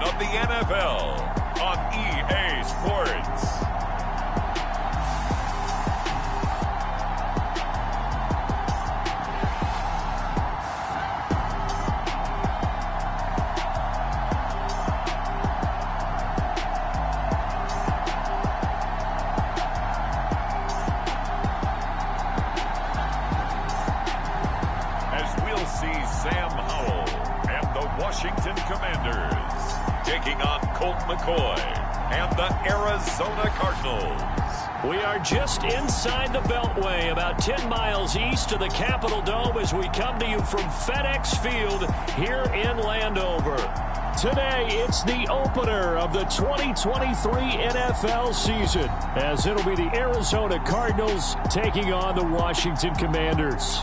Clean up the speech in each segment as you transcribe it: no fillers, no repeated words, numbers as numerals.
of the NFL on EA Sports. Washington Commanders taking on Colt McCoy and the Arizona Cardinals. We are just inside the Beltway, about 10 miles east of the Capitol Dome as we come to you from FedEx Field here in Landover. Today, it's the opener of the 2023 NFL season, as it'll be the Arizona Cardinals taking on the Washington Commanders.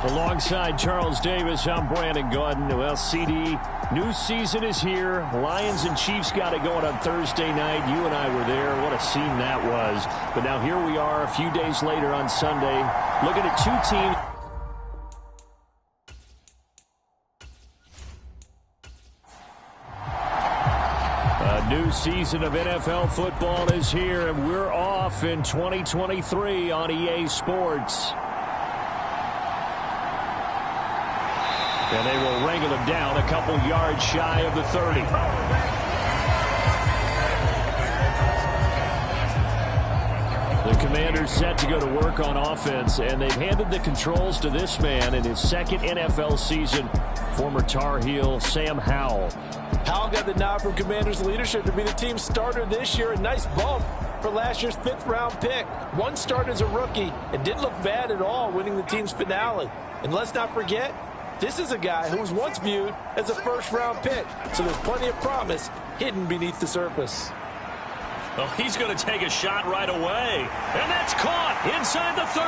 Alongside Charles Davis, I'm Brandon Gaudin. Well, CD, new season is here. Lions and Chiefs got it going on Thursday night. You and I were there. What a scene that was. But now here we are a few days later on Sunday, looking at two teams. A new season of NFL football is here, and we're off in 2023 on EA Sports. And they will wrangle him down a couple yards shy of the 30. The Commanders set to go to work on offense, and they've handed the controls to this man in his second NFL season, former Tar Heel Sam Howell. Howell got the nod from Commanders leadership to be the team's starter this year. A nice bump for last year's fifth-round pick. One start as a rookie and didn't look bad at all, winning the team's finale. And let's not forget, this is a guy who was once viewed as a first-round pick, so there's plenty of promise hidden beneath the surface. Well, he's going to take a shot right away, and that's caught inside the 30.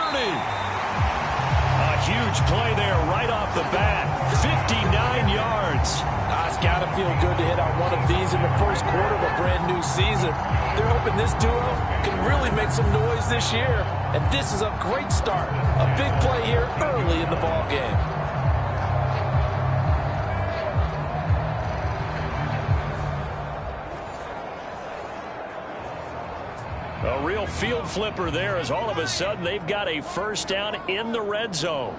A huge play there right off the bat, 59 yards. It's got to feel good to hit on one of these in the first quarter of a brand-new season. They're hoping this duo can really make some noise this year, and this is a great start. A big play here early in the ballgame. A real field flipper there, as all of a sudden they've got a first down in the red zone.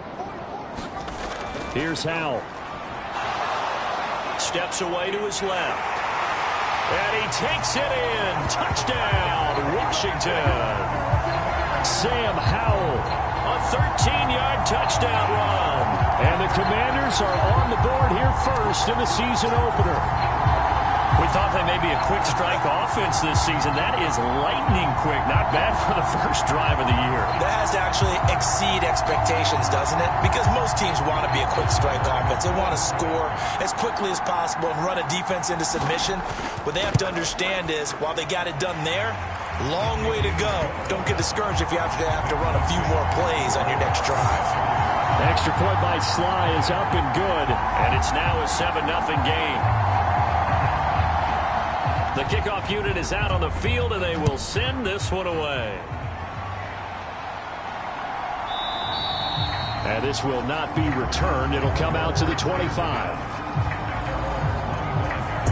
Here's Howell. Steps away to his left. And he takes it in. Touchdown, Washington. Sam Howell, a 13-yard touchdown run. And the Commanders are on the board here first in the season opener. We thought they may be a quick strike offense this season. That is lightning quick. Not bad for the first drive of the year. That has to actually exceed expectations, doesn't it? Because most teams want to be a quick strike offense. They want to score as quickly as possible and run a defense into submission. What they have to understand is, while they got it done there, long way to go. Don't get discouraged if you have to run a few more plays on your next drive. Extra point by Sly is up and good. And it's now a 7-0 game. The kickoff unit is out on the field, and they will send this one away. And this will not be returned. It'll come out to the 25.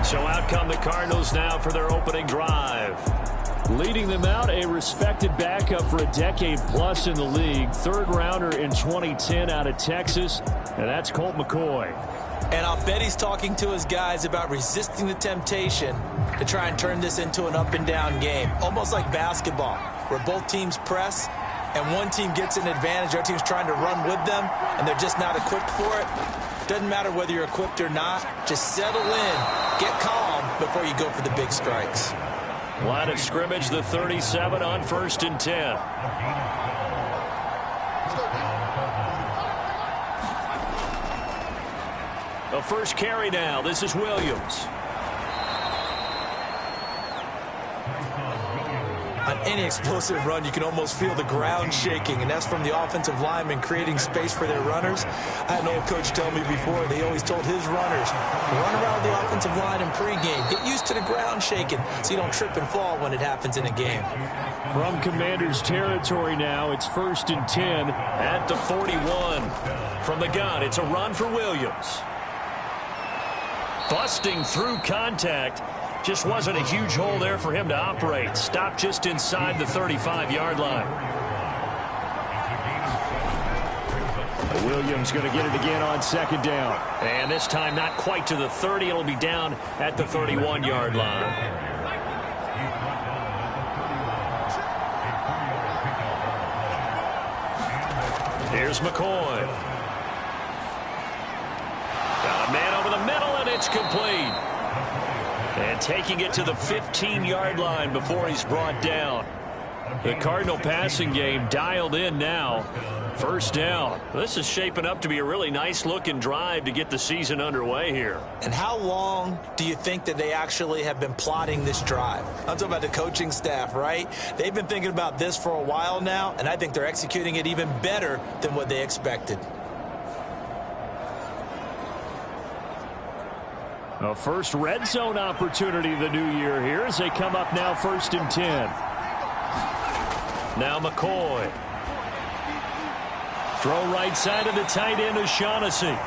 So out come the Cardinals now for their opening drive. Leading them out, a respected backup for a decade plus in the league. Third rounder in 2010 out of Texas, and that's Colt McCoy. And I'll bet he's talking to his guys about resisting the temptation to try and turn this into an up-and-down game. Almost like basketball, where both teams press, and one team gets an advantage. Our team's trying to run with them, and they're just not equipped for it. Doesn't matter whether you're equipped or not. Just settle in, get calm before you go for the big strikes. Line of scrimmage, the 37 on 1st and 10. The first carry now. This is Williams. An any explosive run, you can almost feel the ground shaking, and that's from the offensive linemen creating space for their runners. I had an old coach tell me before, they always told his runners, run around the offensive line in pregame. Get used to the ground shaking so you don't trip and fall when it happens in a game. From Commanders territory now, it's 1st and 10 at the 41. From the gun, it's a run for Williams. Busting through contact. Just wasn't a huge hole there for him to operate. Stopped just inside the 35-yard line. Williams going to get it again on 2nd down. And this time not quite to the 30. It'll be down at the 31-yard line. Here's McCoy. Got a man over the middle, and it's complete. And taking it to the 15-yard line before he's brought down. The Cardinal passing game dialed in now. 1st down. This is shaping up to be a really nice-looking drive to get the season underway here. And how long do you think that they actually have been plotting this drive? I'm talking about the coaching staff, right? They've been thinking about this for a while now, and I think they're executing it even better than what they expected. A first red zone opportunity of the new year here as they come up now 1st and 10. Now McCoy. Throw right side of the tight end O'Shaughnessy.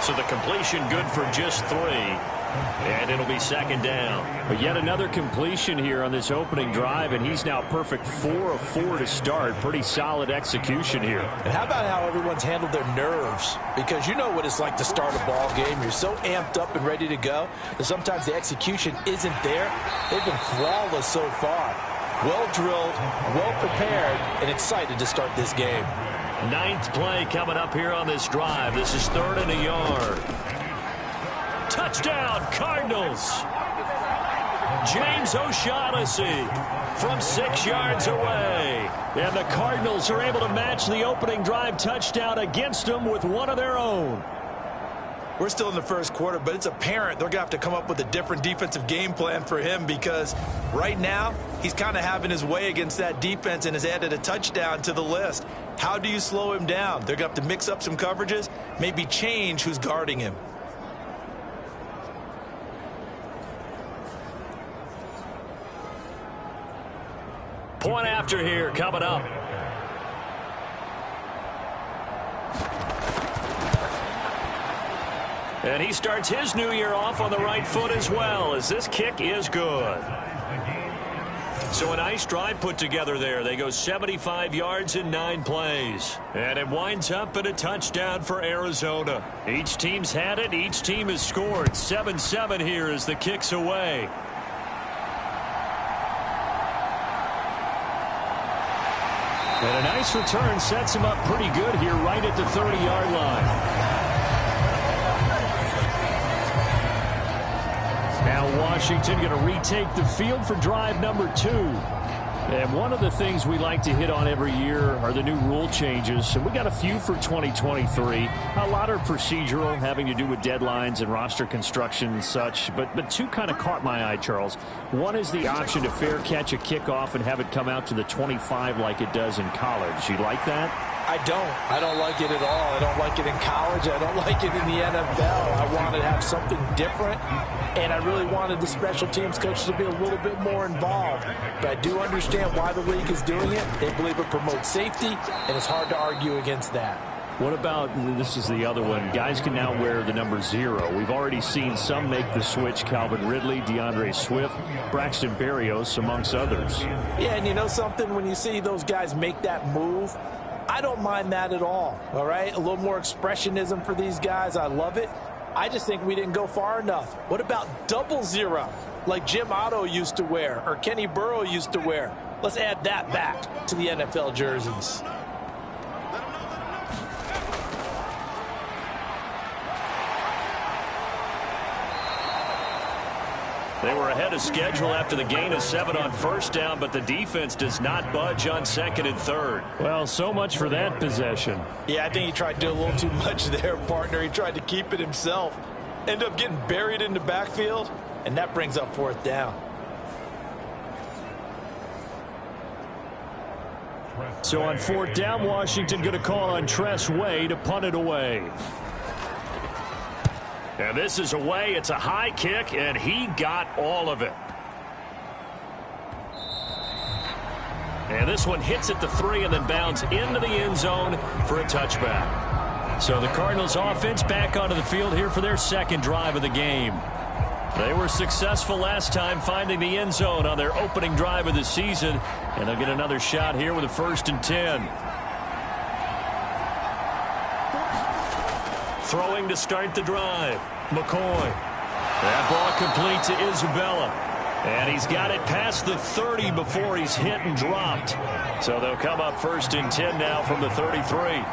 So the completion good for just 3. And it'll be 2nd down. But yet another completion here on this opening drive, and he's now perfect 4 of 4 to start. Pretty solid execution here. And how about how everyone's handled their nerves? Because you know what it's like to start a ball game. You're so amped up and ready to go that sometimes the execution isn't there. They've been flawless so far. Well drilled, well prepared, and excited to start this game. 9th play coming up here on this drive. This is 3rd and a yard. Touchdown, Cardinals. James O'Shaughnessy from 6 yards away. And the Cardinals are able to match the opening drive touchdown against them with one of their own. We're still in the 1st quarter, but it's apparent they're going to have to come up with a different defensive game plan for him because right now he's kind of having his way against that defense and has added a touchdown to the list. How do you slow him down? They're going to have to mix up some coverages, maybe change who's guarding him. Point after here coming up. And he starts his new year off on the right foot as well, as this kick is good. So a nice drive put together there. They go 75 yards in 9 plays. And it winds up in a touchdown for Arizona. Each team's had it. Each team has scored. 7-7 here as the kick's away. And a nice return sets him up pretty good here right at the 30-yard line. Now Washington going to retake the field for drive number 2. And one of the things we like to hit on every year are the new rule changes. And we got a few for 2023. A lot are procedural, having to do with deadlines and roster construction and such. But 2 kind of caught my eye, Charles. One is the option to fair catch a kickoff and have it come out to the 25 like it does in college. You like that? I don't like it at all. I don't like it in college. I don't like it in the NFL. I want to have something different, and I really wanted the special teams coaches to be a little bit more involved. But I do understand why the league is doing it. They believe it promotes safety, and it's hard to argue against that. What about, this is the other one, guys can now wear the number 0. We've already seen some make the switch, Calvin Ridley, DeAndre Swift, Braxton Berrios, amongst others. Yeah, and you know something? When you see those guys make that move, I don't mind that at all right? A little more expressionism for these guys. I love it. I just think we didn't go far enough. What about 00, like Jim Otto used to wear or Kenny Burrow used to wear? Let's add that back to the NFL jerseys. They were ahead of schedule after the gain of 7 on 1st down, but the defense does not budge on 2nd and 3rd. Well, so much for that possession. Yeah, I think he tried to do a little too much there, partner. He tried to keep it himself. Ended up getting buried in the backfield, and that brings up 4th down. So on fourth down, Washington going to call on Tress Way to punt it away. And this is away. It's a high kick, and he got all of it. And this one hits at the 3 and then bounds into the end zone for a touchback. So the Cardinals offense back onto the field here for their second drive of the game. They were successful last time finding the end zone on their opening drive of the season, and they'll get another shot here with a 1st and 10. Throwing to start the drive, McCoy. That ball complete to Isabella. And he's got it past the 30 before he's hit and dropped. So they'll come up 1st and 10 now from the 33.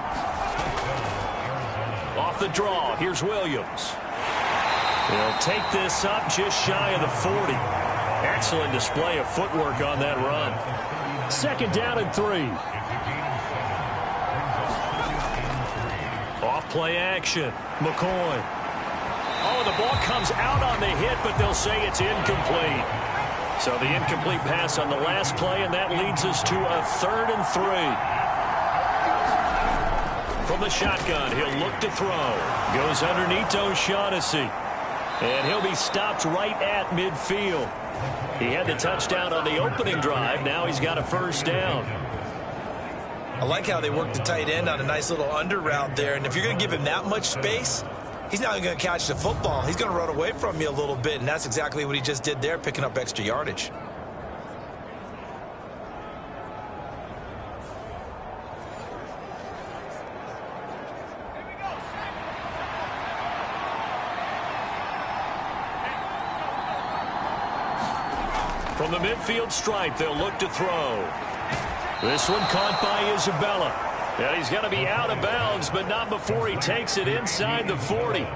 Off the draw, here's Williams. He'll take this up just shy of the 40. Excellent display of footwork on that run. 2nd down and 3. Off play action, McCoy. Oh, the ball comes out on the hit, but they'll say it's incomplete. So the incomplete pass on the last play, and that leads us to a 3rd and 3. From the shotgun, he'll look to throw. Goes underneath O'Shaughnessy. And he'll be stopped right at midfield. He had the touchdown on the opening drive. Now he's got a 1st down. I like how they work the tight end on a nice little under route there. And if you're going to give him that much space, he's not going to catch the football. He's going to run away from you a little bit, and that's exactly what he just did there, picking up extra yardage. From the midfield stripe, they'll look to throw. This one caught by Isabella. And he's going to be out of bounds, but not before he takes it inside the 40.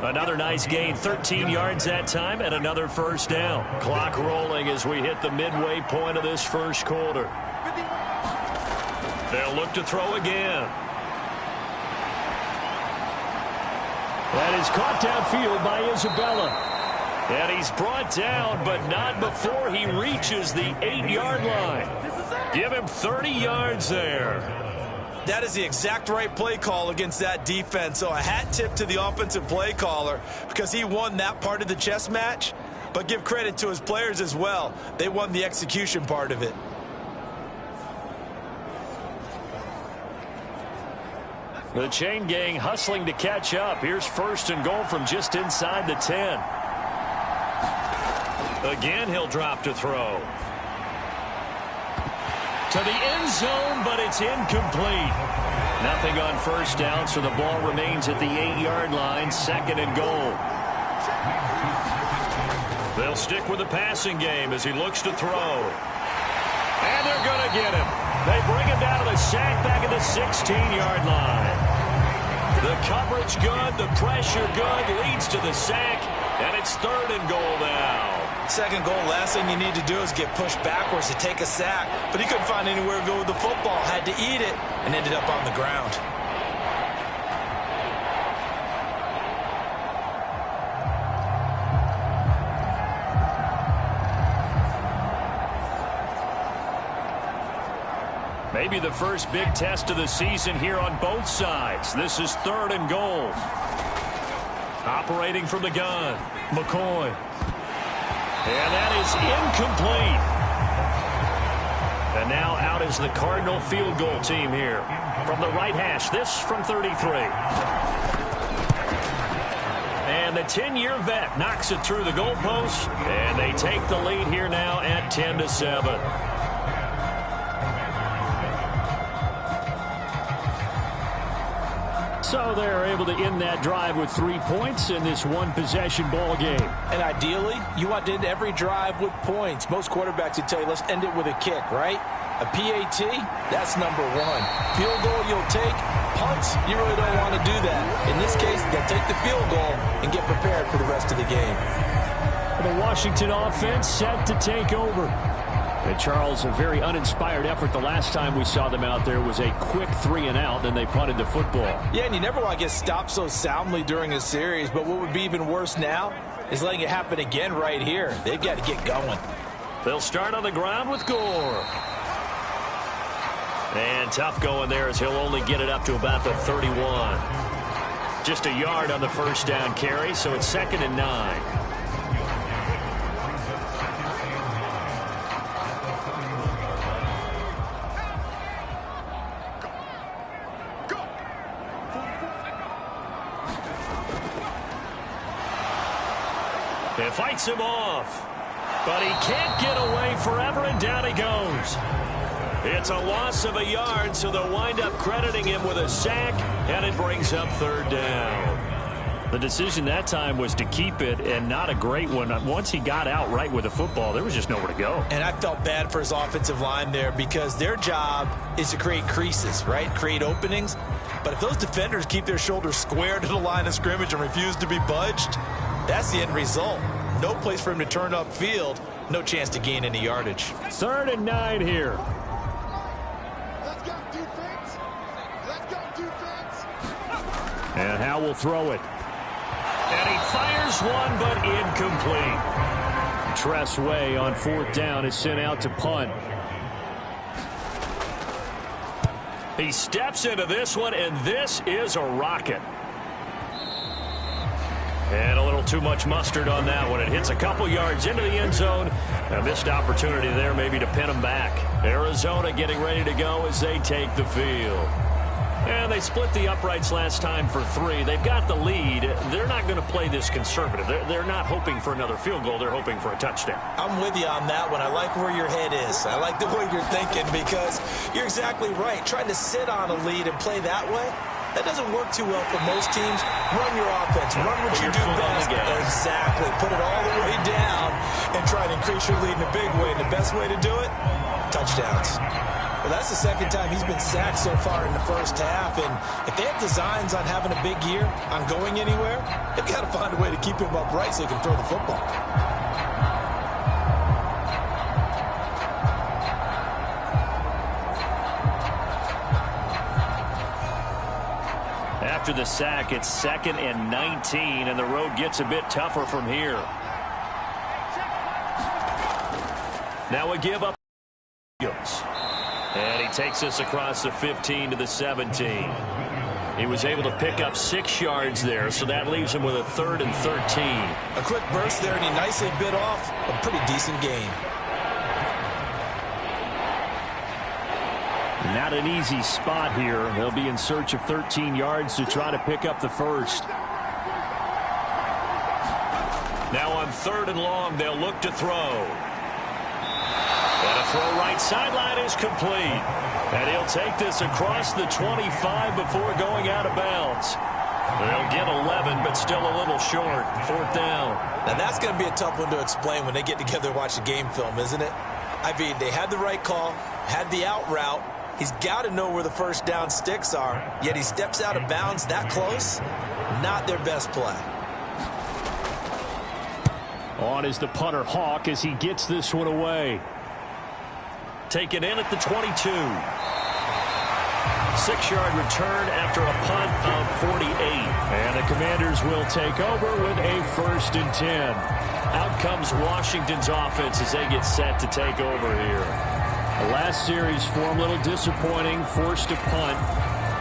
Another nice gain, 13 yards that time, and another 1st down. Clock rolling as we hit the midway point of this 1st quarter. They'll look to throw again. That is caught downfield by Isabella. And he's brought down, but not before he reaches the 8-yard line. Give him 30 yards there. That is the exact right play call against that defense. So a hat tip to the offensive play caller because he won that part of the chess match. But give credit to his players as well. They won the execution part of it. The chain gang hustling to catch up. Here's 1st and goal from just inside the 10. Again, he'll drop to throw. To the end zone, but it's incomplete. Nothing on 1st down, so the ball remains at the 8-yard line, 2nd and goal. They'll stick with the passing game as he looks to throw. And they're going to get him. They bring him down to the sack back at the 16-yard line. The coverage good, the pressure good, leads to the sack, and it's 3rd and goal now. 2nd goal, last thing you need to do is get pushed backwards to take a sack. But he couldn't find anywhere to go with the football, had to eat it, and ended up on the ground. Maybe the first big test of the season here on both sides. This is 3rd and goal. Operating from the gun, McCoy. And that is incomplete. And now out is the Cardinal field goal team here. From the right hash, this from 33. And the 10-year vet knocks it through the goalpost. And they take the lead here now at 10-7. So they're able to end that drive with 3 points in this one-possession ball game. And ideally, you want to end every drive with points. Most quarterbacks would tell you, let's end it with a kick, right? A PAT, that's number 1. Field goal you'll take. Punts, you really don't want to do that. In this case, they'll take the field goal and get prepared for the rest of the game. The Washington offense set to take over. And Charles, a very uninspired effort the last time we saw them out there was a quick 3-and-out, then they punted the football. Yeah, and you never want to get stopped so soundly during a series, but what would be even worse now is letting it happen again right here. They've got to get going. They'll start on the ground with Gore. And tough going there as he'll only get it up to about the 31. Just a yard on the first down carry, so it's 2nd and 9. It fights him off, but he can't get away forever, and down he goes. It's a loss of a yard, so they'll wind up crediting him with a sack, and it brings up 3rd down. The decision that time was to keep it, and not a great one. Once he got out right with the football, there was just nowhere to go. And I felt bad for his offensive line there because their job is to create creases, right? Create openings. But if those defenders keep their shoulders square to the line of scrimmage and refuse to be budged, that's the end result. No place for him to turn upfield. No chance to gain any yardage. 3rd and 9 here. Let's go defense. Let's go defense. And Howe will throw it. And he fires one, but incomplete. Tress Way on 4th down is sent out to punt. He steps into this one, and this is a rocket. And a little too much mustard on that one. It hits a couple yards into the end zone. A missed opportunity there maybe to pin him back. Arizona getting ready to go as they take the field. And they split the uprights last time for 3. They've got the lead. They're not going to play this conservative. They're not hoping for another field goal. They're hoping for a touchdown. I'm with you on that one. I like where your head is. I like the way you're thinking because you're exactly right. Trying to sit on a lead and play that way, that doesn't work too well for most teams. Run your offense. Run what you do best. Exactly. Put it all the way down and try to increase your lead in a big way. And the best way to do it, touchdowns. Well, that's the 2nd time he's been sacked so far in the first half. And if they have designs on having a big year, on going anywhere, they've got to find a way to keep him upright so he can throw the football. After the sack, it's 2nd and 19, and the road gets a bit tougher from here. Now a give up. And he takes this across the 15 to the 17. He was able to pick up 6 yards there, so that leaves him with a 3rd and 13. A quick burst there, and he nicely bit off a pretty decent gain. Not an easy spot here. They'll be in search of 13 yards to try to pick up the first. Now on 3rd and long, they'll look to throw. And a throw right sideline is complete. And he'll take this across the 25 before going out of bounds. They'll get 11, but still a little short. 4th down. Now that's going to be a tough one to explain when they get together and watch the game film, isn't it? I mean, they had the right call, had the out route. He's got to know where the first down sticks are, yet he steps out of bounds that close. Not their best play. On is the punter Hawk as he gets this one away. Taken in at the 22. 6-yard return after a punt of 48. And the Commanders will take over with a 1st and 10. Out comes Washington's offense as they get set to take over here. The last series for them, a little disappointing, forced to punt.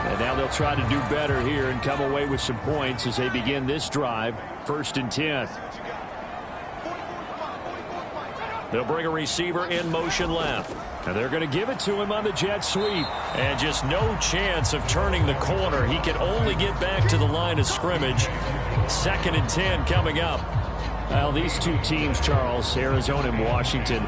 And now they'll try to do better here and come away with some points as they begin this drive. 1st and 10. They'll bring a receiver in motion left. And they're going to give it to him on the jet sweep. And just no chance of turning the corner. He can only get back to the line of scrimmage. 2nd and 10 coming up. Well, these two teams, Charles, Arizona and Washington,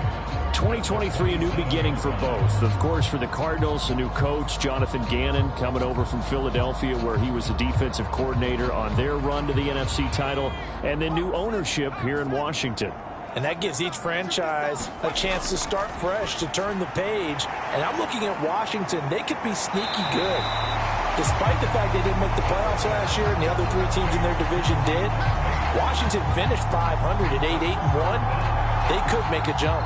2023, a new beginning for both. Of course, for the Cardinals, a new coach, Jonathan Gannon, coming over from Philadelphia, where he was the defensive coordinator on their run to the NFC title, and then new ownership here in Washington. And that gives each franchise a chance to start fresh, to turn the page. And I'm looking at Washington. They could be sneaky good. Despite the fact they didn't make the playoffs last year and the other 3 teams in their division did, Washington finished 500 at 8-1. They could make a jump.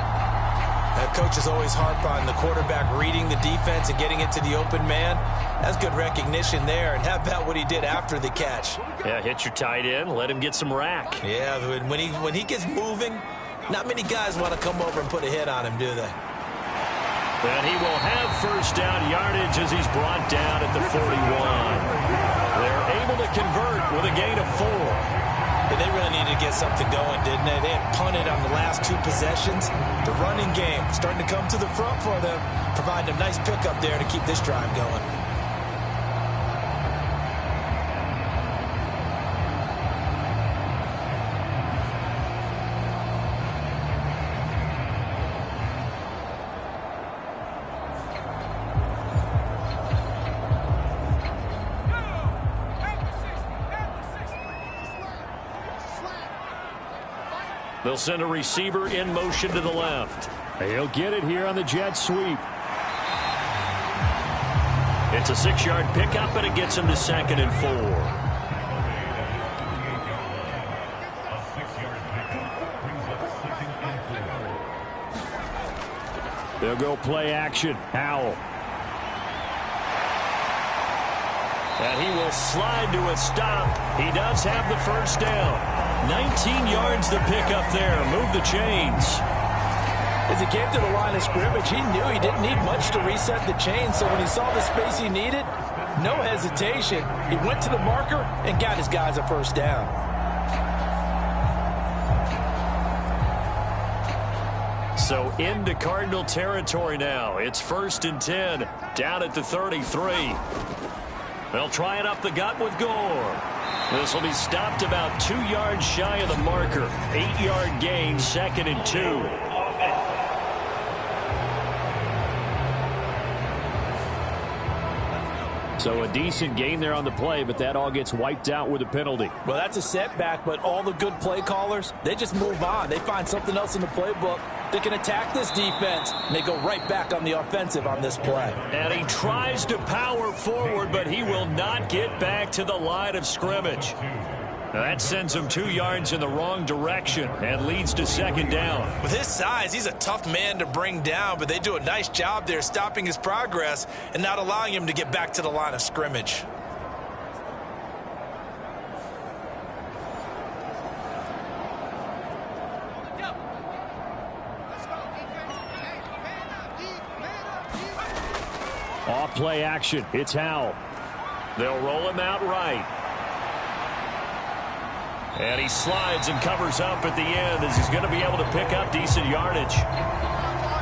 Coaches always harp on the quarterback reading the defense and getting it to the open man. That's good recognition there. And how about what he did after the catch? Yeah, hit your tight end, let him get some rack. Yeah, when he gets moving, not many guys want to come over and put a hit on him, do they? And he will have first down yardage yardage as he's brought down at the 41. They're able to convert with a gain of 4. And they really needed to get something going, didn't they? They had punted on the last 2 possessions. The running game starting to come to the front for them, providing a nice pickup there to keep this drive going. They'll send a receiver in motion to the left. He'll get it here on the jet sweep. It's a 6-yard pickup, and it gets him to 2nd and 4. They'll go play action. Howell. And he will slide to a stop. He does have the first down. 19 yards to pick up there. Move the chains. As he came to the line of scrimmage, he knew he didn't need much to reset the chains. So when he saw the space he needed, no hesitation. He went to the marker and got his guys a first down. So into Cardinal territory now. It's 1st and 10. Down at the 33. They'll try it up the gut with Gore. This will be stopped about 2 yards shy of the marker. 8-yard gain, 2nd and 2. So a decent gain there on the play, but that all gets wiped out with a penalty. Well, that's a setback, but all the good play callers, they just move on. They find something else in the playbook that can attack this defense, and they go right back on the offensive on this play. And he tries to power forward, but he will not get back to the line of scrimmage. Now that sends him 2 yards in the wrong direction and leads to 2nd down. With his size, he's a tough man to bring down, but they do a nice job there stopping his progress and not allowing him to get back to the line of scrimmage. Off play action. It's Howell. They'll roll him out right. And he slides and covers up at the end as he's going to be able to pick up decent yardage.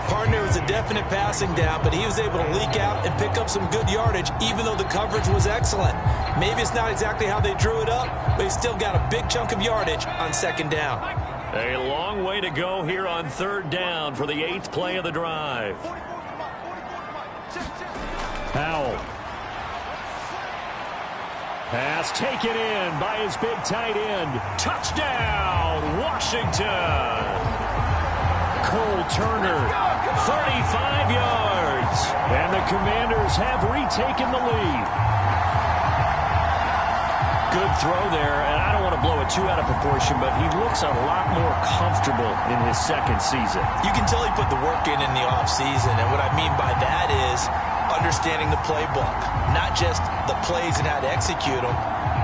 Partner was a definite passing down, but he was able to leak out and pick up some good yardage, even though the coverage was excellent. Maybe it's not exactly how they drew it up, but he still got a big chunk of yardage on 2nd down. A long way to go here on 3rd down for the 8th play of the drive. Howell. Pass taken in by his big tight end. Touchdown, Washington. Cole Turner, 35 yards. And the Commanders have retaken the lead. Good throw there, and I don't want to blow it too out of proportion, but he looks a lot more comfortable in his 2nd season. You can tell he put the work in the offseason, and what I mean by that is understanding the playbook, not just the plays and how to execute them,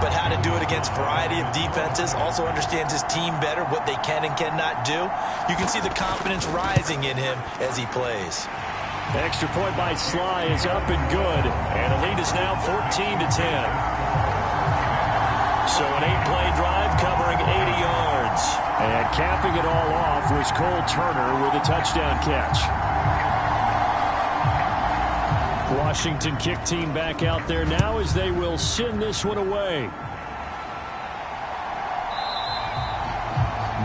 but how to do it against a variety of defenses. Also understands his team better, what they can and cannot do. You can see the confidence rising in him as he plays. Extra point by Sly is up and good, and the lead is now 14-10. So an 8-play drive covering 80 yards. And capping it all off was Cole Turner with a touchdown catch. Washington kick team back out there now as they will send this one away.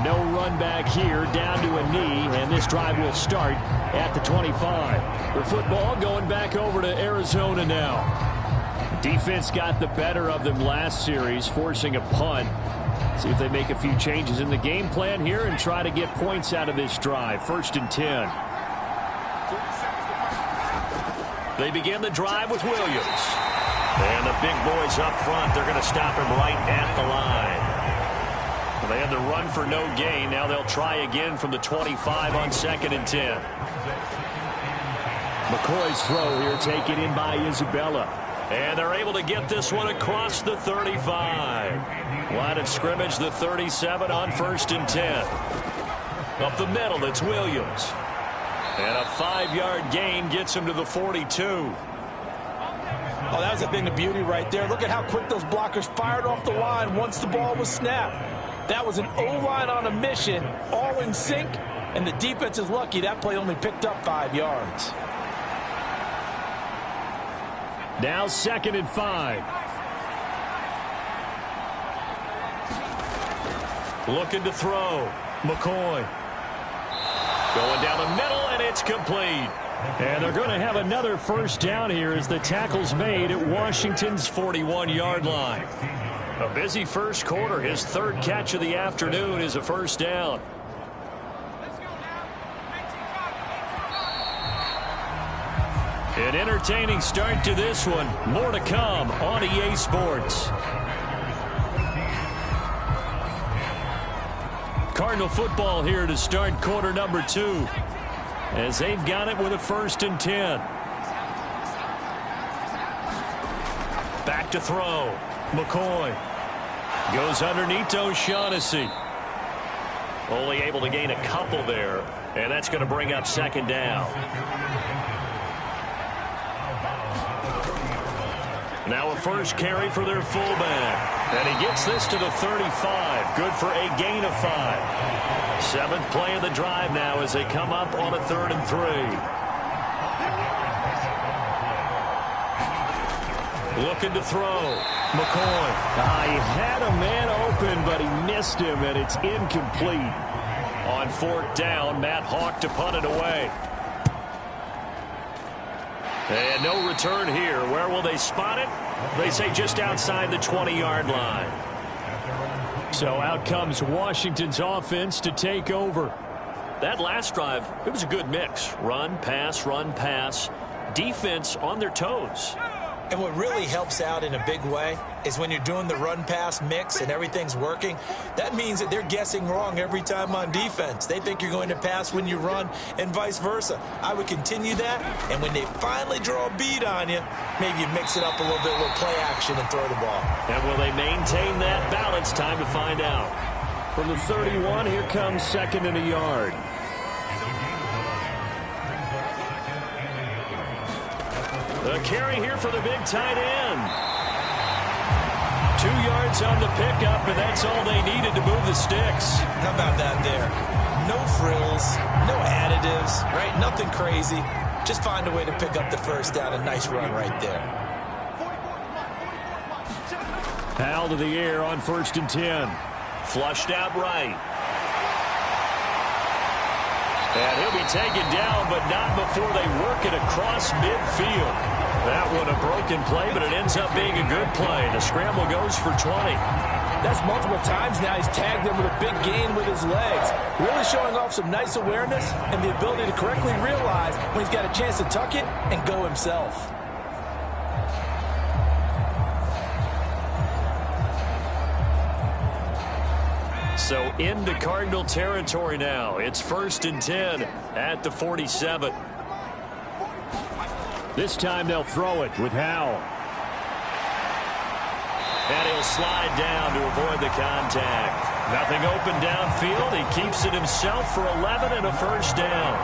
No run back here, down to a knee, and this drive will start at the 25. The football going back over to Arizona now. Defense got the better of them last series, forcing a punt. See if they make a few changes in the game plan here and try to get points out of this drive. 1st and 10. They begin the drive with Williams. And the big boys up front, they're going to stop him right at the line. Well, they had the run for no gain. Now they'll try again from the 25 on 2nd and 10. McCoy's throw here taken in by Isabella. And they're able to get this one across the 35. Line of scrimmage, the 37 on 1st and 10. Up the middle, it's Williams. And a 5-yard gain gets him to the 42. Oh, that was a thing of beauty right there. Look at how quick those blockers fired off the line once the ball was snapped. That was an O-line on a mission, all in sync, and the defense is lucky that play only picked up 5 yards. Now 2nd and 5. Looking to throw. McCoy. Going down the middle, and it's complete. And they're going to have another first down here as the tackle's made at Washington's 41-yard line. A busy first quarter. His 3rd catch of the afternoon is a first down. An entertaining start to this one. More to come on EA Sports. Cardinal football here to start quarter number 2. As they've got it with a 1st and 10. Back to throw. McCoy. Goes underneath to O'Shaughnessy. Only able to gain a couple there. And that's going to bring up 2nd down. Now a first carry for their fullback. And he gets this to the 35. Good for a gain of 5. 7th play of the drive now as they come up on a 3rd and 3. Looking to throw. McCoy. He had a man open, but he missed him, and it's incomplete. On 4th down, Matt Hawk to punt it away. And no return here. Where will they spot it? They say just outside the 20-yard line. So out comes Washington's offense to take over. That last drive, it was a good mix. Run, pass, defense on their toes. And what really helps out in a big way is when you're doing the run-pass mix and everything's working, that means that they're guessing wrong every time on defense. They think you're going to pass when you run and vice versa. I would continue that, and when they finally draw a bead on you, maybe you mix it up a little bit, a little play action and throw the ball. And will they maintain that balance? Time to find out. From the 31, here comes 2nd and a yard. The carry here for the big tight end. 2 yards on the pickup, and that's all they needed to move the sticks. How about that there? No frills, no additives, right? Nothing crazy. Just find a way to pick up the first down. A nice run right there. Powell to the air on 1st and 10. Flushed out right. And he'll be taken down, but not before they work it across midfield. That one a broken play, but it ends up being a good play. The scramble goes for 20. That's multiple times now he's tagged him with a big gain with his legs. Really showing off some nice awareness and the ability to correctly realize when he's got a chance to tuck it and go himself. So into Cardinal territory now. It's 1st and 10 at the 47. This time they'll throw it with Howell. And he'll slide down to avoid the contact. Nothing open downfield. He keeps it himself for 11 and a first down.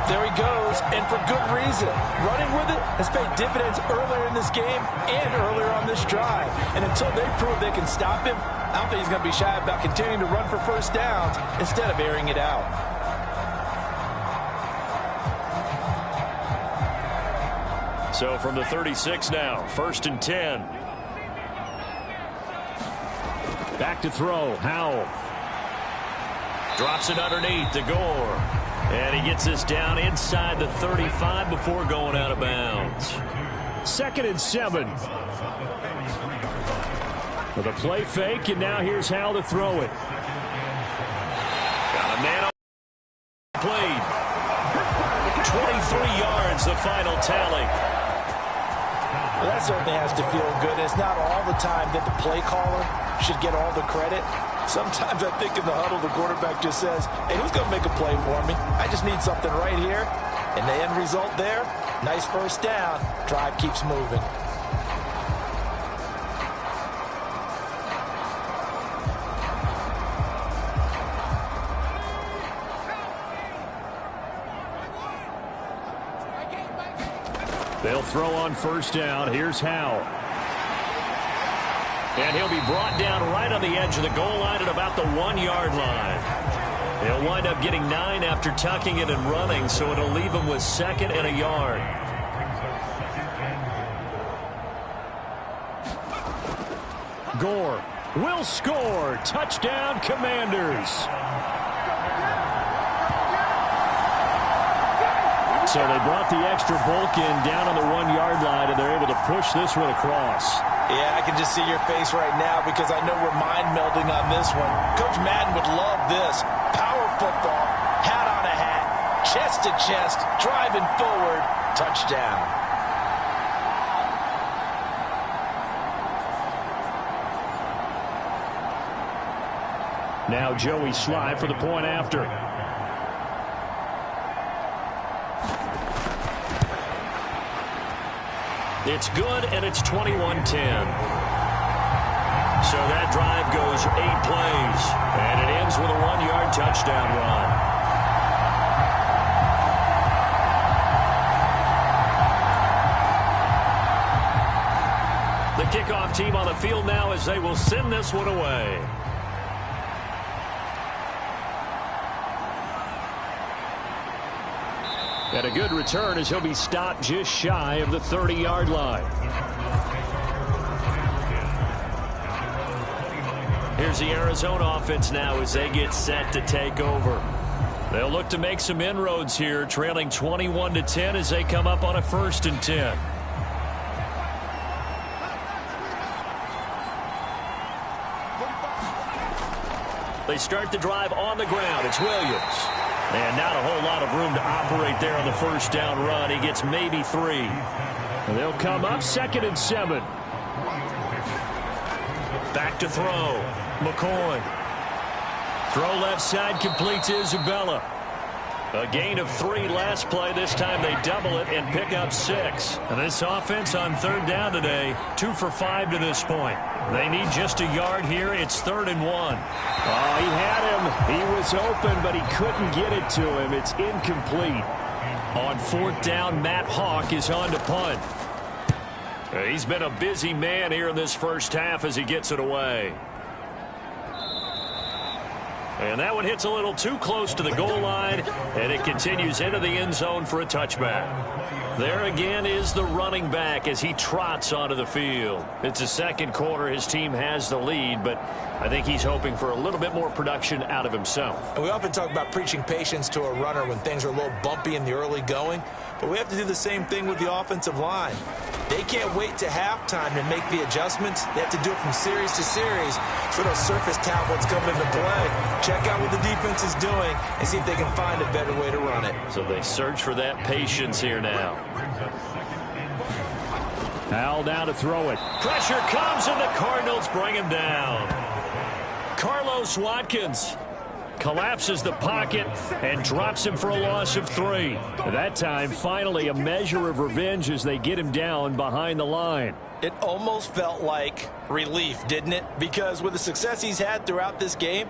There he goes, and for good reason. Running with it has paid dividends earlier in this game and earlier on this drive. And until they prove they can stop him, I don't think he's going to be shy about continuing to run for first downs instead of airing it out. So from the 36 now, 1st and 10. Back to throw, Howell. Drops it underneath to Gore. And he gets this down inside the 35 before going out of bounds. 2nd and 7. With a play fake, and now here's Howell to throw it. Got a man on played. 23 yards, the final tally. Well, that certainly has to feel good. It's not all the time that the play caller should get all the credit. Sometimes I think in the huddle, the quarterback just says, hey, who's going to make a play for me? I just need something right here. And the end result there, nice first down. Drive keeps moving. They'll throw on first down. Here's Howell. And he'll be brought down right on the edge of the goal line at about the 1-yard line. He'll wind up getting 9 after tucking it and running, so it'll leave him with 2nd and a yard. Gore will score. Touchdown, Commanders. So they brought the extra bulk in down on the 1-yard line, and they're able to push this one across. Yeah, I can just see your face right now because I know we're mind melding on this one. Coach Madden would love this. Power football, hat on a hat, chest to chest, driving forward, touchdown. Now Joey Sly for the point after. It's good, and it's 21-10. So that drive goes 8 plays, and it ends with a 1-yard touchdown run. The kickoff team on the field now as they will send this one away. And a good return as he'll be stopped just shy of the 30-yard line. Here's the Arizona offense now as they get set to take over. They'll look to make some inroads here, trailing 21-10 as they come up on a 1st and 10. They start the drive on the ground. It's Williams. And not a whole lot of room to operate there on the first down run. He gets maybe 3. And they'll come up 2nd and 7. Back to throw. McCoy. Throw left side, completes Isabella. A gain of 3 last play. This time they double it and pick up 6. And this offense on 3rd down today, 2 for 5 to this point. They need just a yard here. It's 3rd and 1. Oh, he had him. He was open, but he couldn't get it to him. It's incomplete. On 4th down, Matt Hawk is on to punt. He's been a busy man here in this first half as he gets it away. And that one hits a little too close to the goal line, and it continues into the end zone for a touchback. There again is the running back as he trots onto the field. It's the 2nd quarter. His team has the lead, but I think he's hoping for a little bit more production out of himself. And we often talk about preaching patience to a runner when things are a little bumpy in the early going, but we have to do the same thing with the offensive line. They can't wait to halftime to make the adjustments. They have to do it from series to series for those surface tablets coming into play. Check out what the defense is doing and see if they can find a better way to run it. So they search for that patience here now. Howell down to throw it. Pressure comes, and the Cardinals bring him down. Carlos Watkins collapses the pocket and drops him for a loss of 3. That time, finally, a measure of revenge as they get him down behind the line. It almost felt like relief, didn't it? Because with the success he's had throughout this game,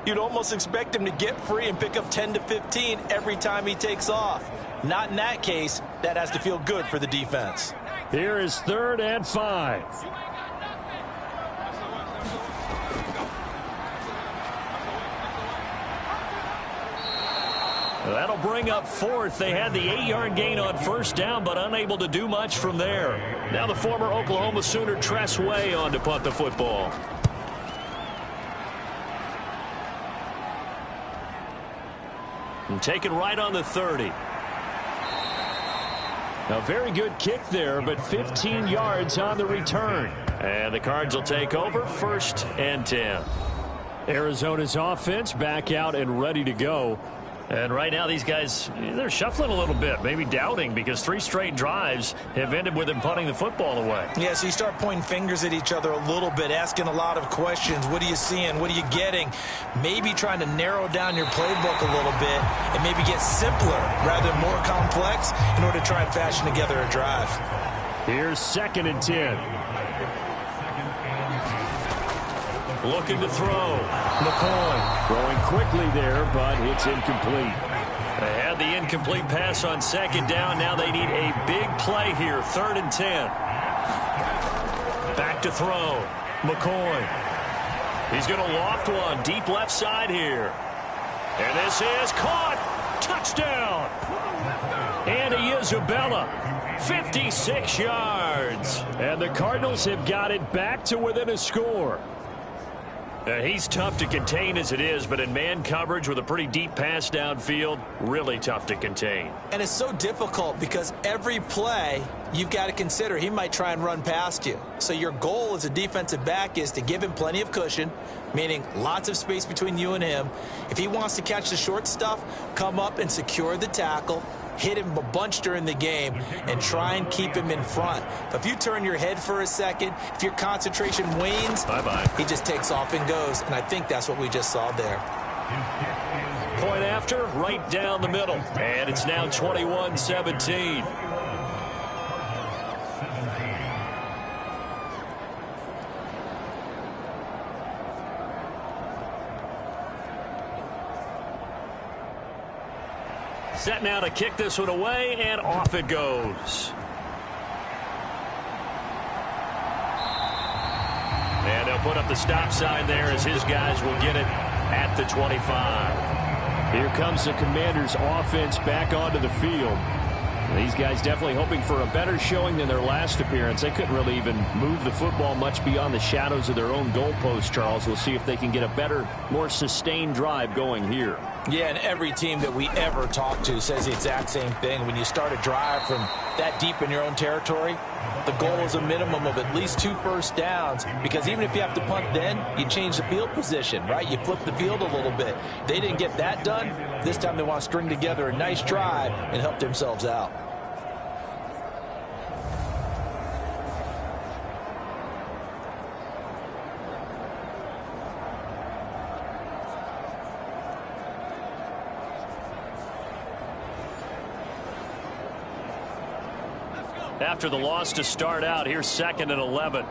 you'd almost expect him to get free and pick up 10 to 15 every time he takes off. Not in that case. That has to feel good for the defense. Here is 3rd and 5. That'll bring up 4th. They had the 8-yard gain on 1st down, but unable to do much from there. Now the former Oklahoma Sooner Tress Way on to punt the football. And taken right on the 30. A very good kick there, but 15 yards on the return. And the Cards will take over 1st and 10. Arizona's offense back out and ready to go. And right now these guys, they're shuffling a little bit, maybe doubting, because 3 straight drives have ended with them punting the football away. Yeah, so you start pointing fingers at each other a little bit, asking a lot of questions. What are you seeing? What are you getting? Maybe trying to narrow down your playbook a little bit and maybe get simpler rather than more complex in order to try and fashion together a drive. Here's 2nd and 10. Looking to throw. McCoy throwing quickly there, but it's incomplete. They had the incomplete pass on second down. Now they need a big play here. 3rd and 10. Back to throw. McCoy. He's going to loft one deep left side here. And this is caught. Touchdown. Andy Isabella. 56 yards. And the Cardinals have got it back to within a score. He's tough to contain as it is, but in man coverage with a pretty deep pass downfield, really tough to contain. And it's so difficult because every play you've got to consider he might try and run past you. So your goal as a defensive back is to give him plenty of cushion, meaning lots of space between you and him. If he wants to catch the short stuff, come up and secure the tackle, hit him a bunch during the game, and try and keep him in front. But if you turn your head for a second, if your concentration wanes, bye-bye. He just takes off and goes, and I think that's what we just saw there. Point after, right down the middle, and it's now 21-17. Set now to kick this one away, and off it goes. And they'll put up the stop sign there as his guys will get it at the 25. Here comes the Commanders' offense back onto the field. These guys definitely hoping for a better showing than their last appearance. They couldn't really even move the football much beyond the shadows of their own goalpost, Charles. We'll see if they can get a better, more sustained drive going here. Yeah, and every team that we ever talk to says the exact same thing. When you start a drive from that deep in your own territory, the goal is a minimum of at least 2 first downs, because even if you have to punt then, you change the field position, right? You flip the field a little bit. They didn't get that done. This time they want to string together a nice drive and help themselves out. After the loss to start out, here's 2nd and 11.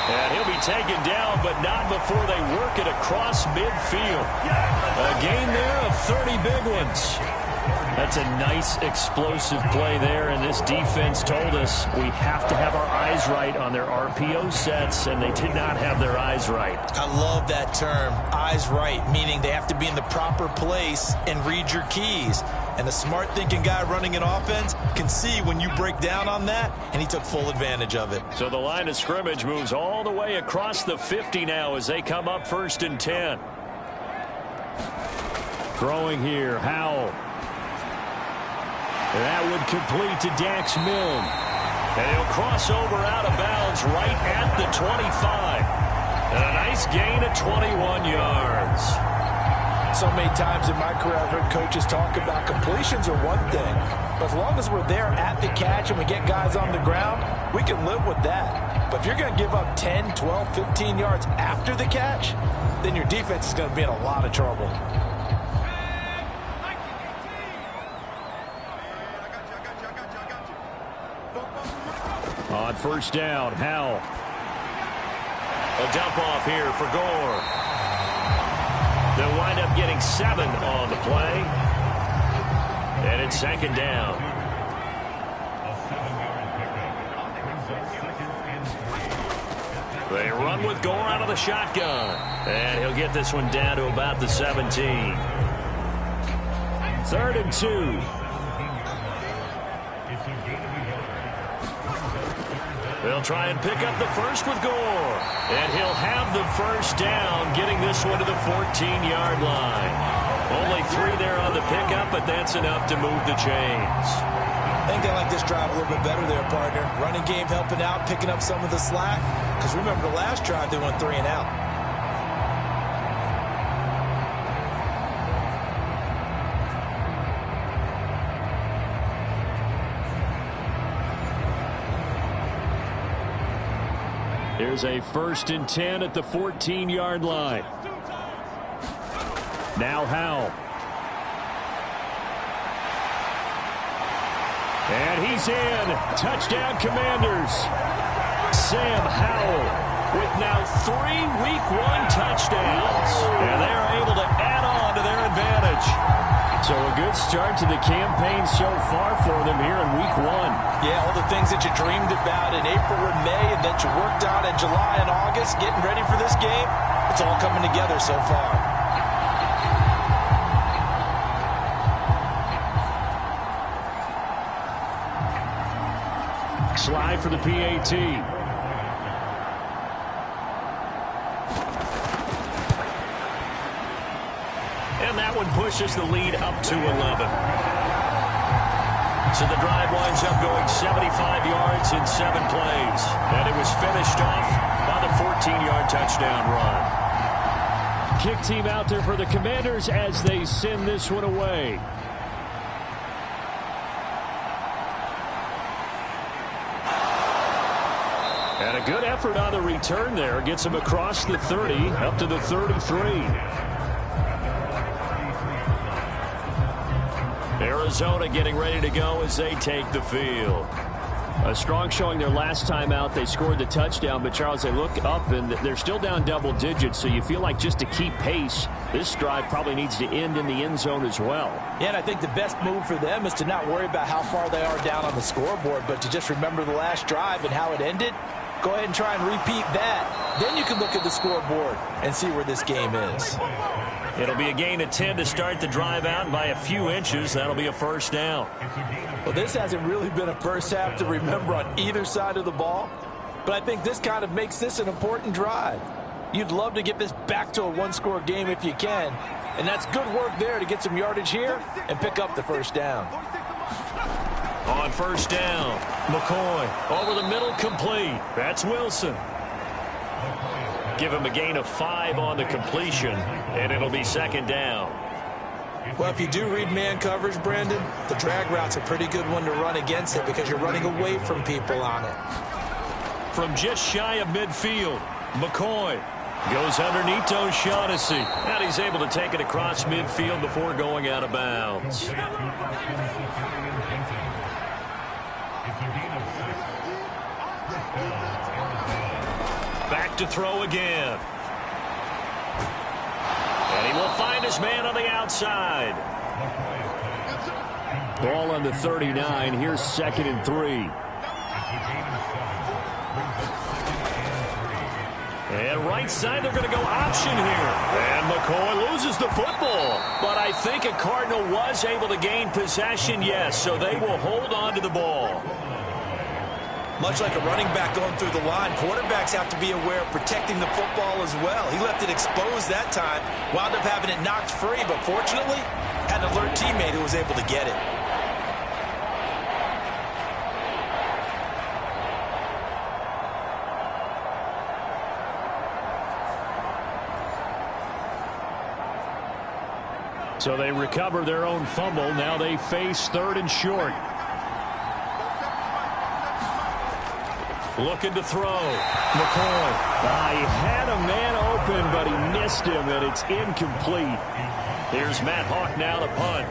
And he'll be taken down, but not before they work it across midfield. A gain there of 30 big ones. That's a nice explosive play there, and this defense told us we have to have our eyes right on their RPO sets, and they did not have their eyes right. I love that term, eyes right, meaning they have to be in the proper place and read your keys. And a smart thinking guy running an offense can see when you break down on that, and he took full advantage of it. So the line of scrimmage moves all the way across the 50 now as they come up 1st and 10. Throwing here, Howell. That would complete to Dax Milne. And he'll cross over out of bounds right at the 25. And a nice gain of 21 yards. So many times in my career I've heard coaches talk about completions are one thing, but as long as we're there at the catch and we get guys on the ground, we can live with that. But if you're going to give up 10, 12, 15 yards after the catch, then your defense is going to be in a lot of trouble. On 1st down, Howell. A dump off here for Gore. They'll wind up getting 7 on the play. And it's 2nd down. They run with Gore out of the shotgun. And he'll get this one down to about the 17. 3rd and 2. They'll try and pick up the first with Gore. And he'll have the first down, getting this one to the 14-yard line. Only 3 there on the pickup, but that's enough to move the chains. I think they like this drive a little bit better there, partner. Running game helping out, picking up some of the slack. Because remember, the last drive, they went 3 and out. There's a 1st and 10 at the 14-yard line. Now Howell. And he's in. Touchdown, Commanders. Sam Howell with now 3 Week 1 touchdowns. And they are able to add on to their advantage. So a good start to the campaign so far for them here in Week 1. Yeah, all the things that you dreamed about in April and May and that you worked on in July and August, getting ready for this game, it's all coming together so far. Slide for the PAT. And that one pushes the lead up to 11. So the drive winds up going 75 yards in 7 plays. And it was finished off by the 14-yard touchdown run. Kick team out there for the Commanders as they send this one away. And a good effort on the return there. Gets him across the 30, up to the 33. Arizona getting ready to go as they take the field. A strong showing their last time out. They scored the touchdown, but Charles, they look up and they're still down double digits, so you feel like just to keep pace, this drive probably needs to end in the end zone as well. Yeah, and I think the best move for them is to not worry about how far they are down on the scoreboard, but to just remember the last drive and how it ended. Go ahead and try and repeat that. Then you can look at the scoreboard and see where this game is. It'll be a gain of 10 to start the drive out by a few inches. That'll be a first down. Well, this hasn't really been a first half to remember on either side of the ball, but I think this kind of makes this an important drive. You'd love to get this back to a one-score game if you can, and that's good work there to get some yardage here and pick up the first down. On first down, McCoy over the middle, complete. That's Wilson. Give him a gain of 5 on the completion, and it'll be second down. Well, if you do read man coverage, Brandon, the drag route's a pretty good one to run against it because you're running away from people on it. From just shy of midfield, McCoy goes underneath O'Shaughnessy, and he's able to take it across midfield before going out of bounds. Back to throw again. And he will find his man on the outside. Ball on the 39. Here's 2nd and 3. And right side, they're going to go option here. And McCoy loses the football. But I think a Cardinal was able to gain possession, yes, so they will hold on to the ball. Much like a running back going through the line, quarterbacks have to be aware of protecting the football as well. He left it exposed that time, wound up having it knocked free, but fortunately, had an alert teammate who was able to get it. So they recover their own fumble. Now they face 3rd and short. Looking to throw. McCoy. He had a man open, but he missed him, and it's incomplete. Here's Matt Hawk now to punt.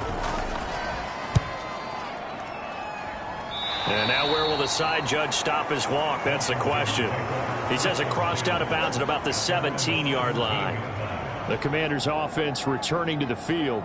And now where will the side judge stop his walk? That's the question. He says it crossed out of bounds at about the 17-yard line. The Commanders' offense returning to the field.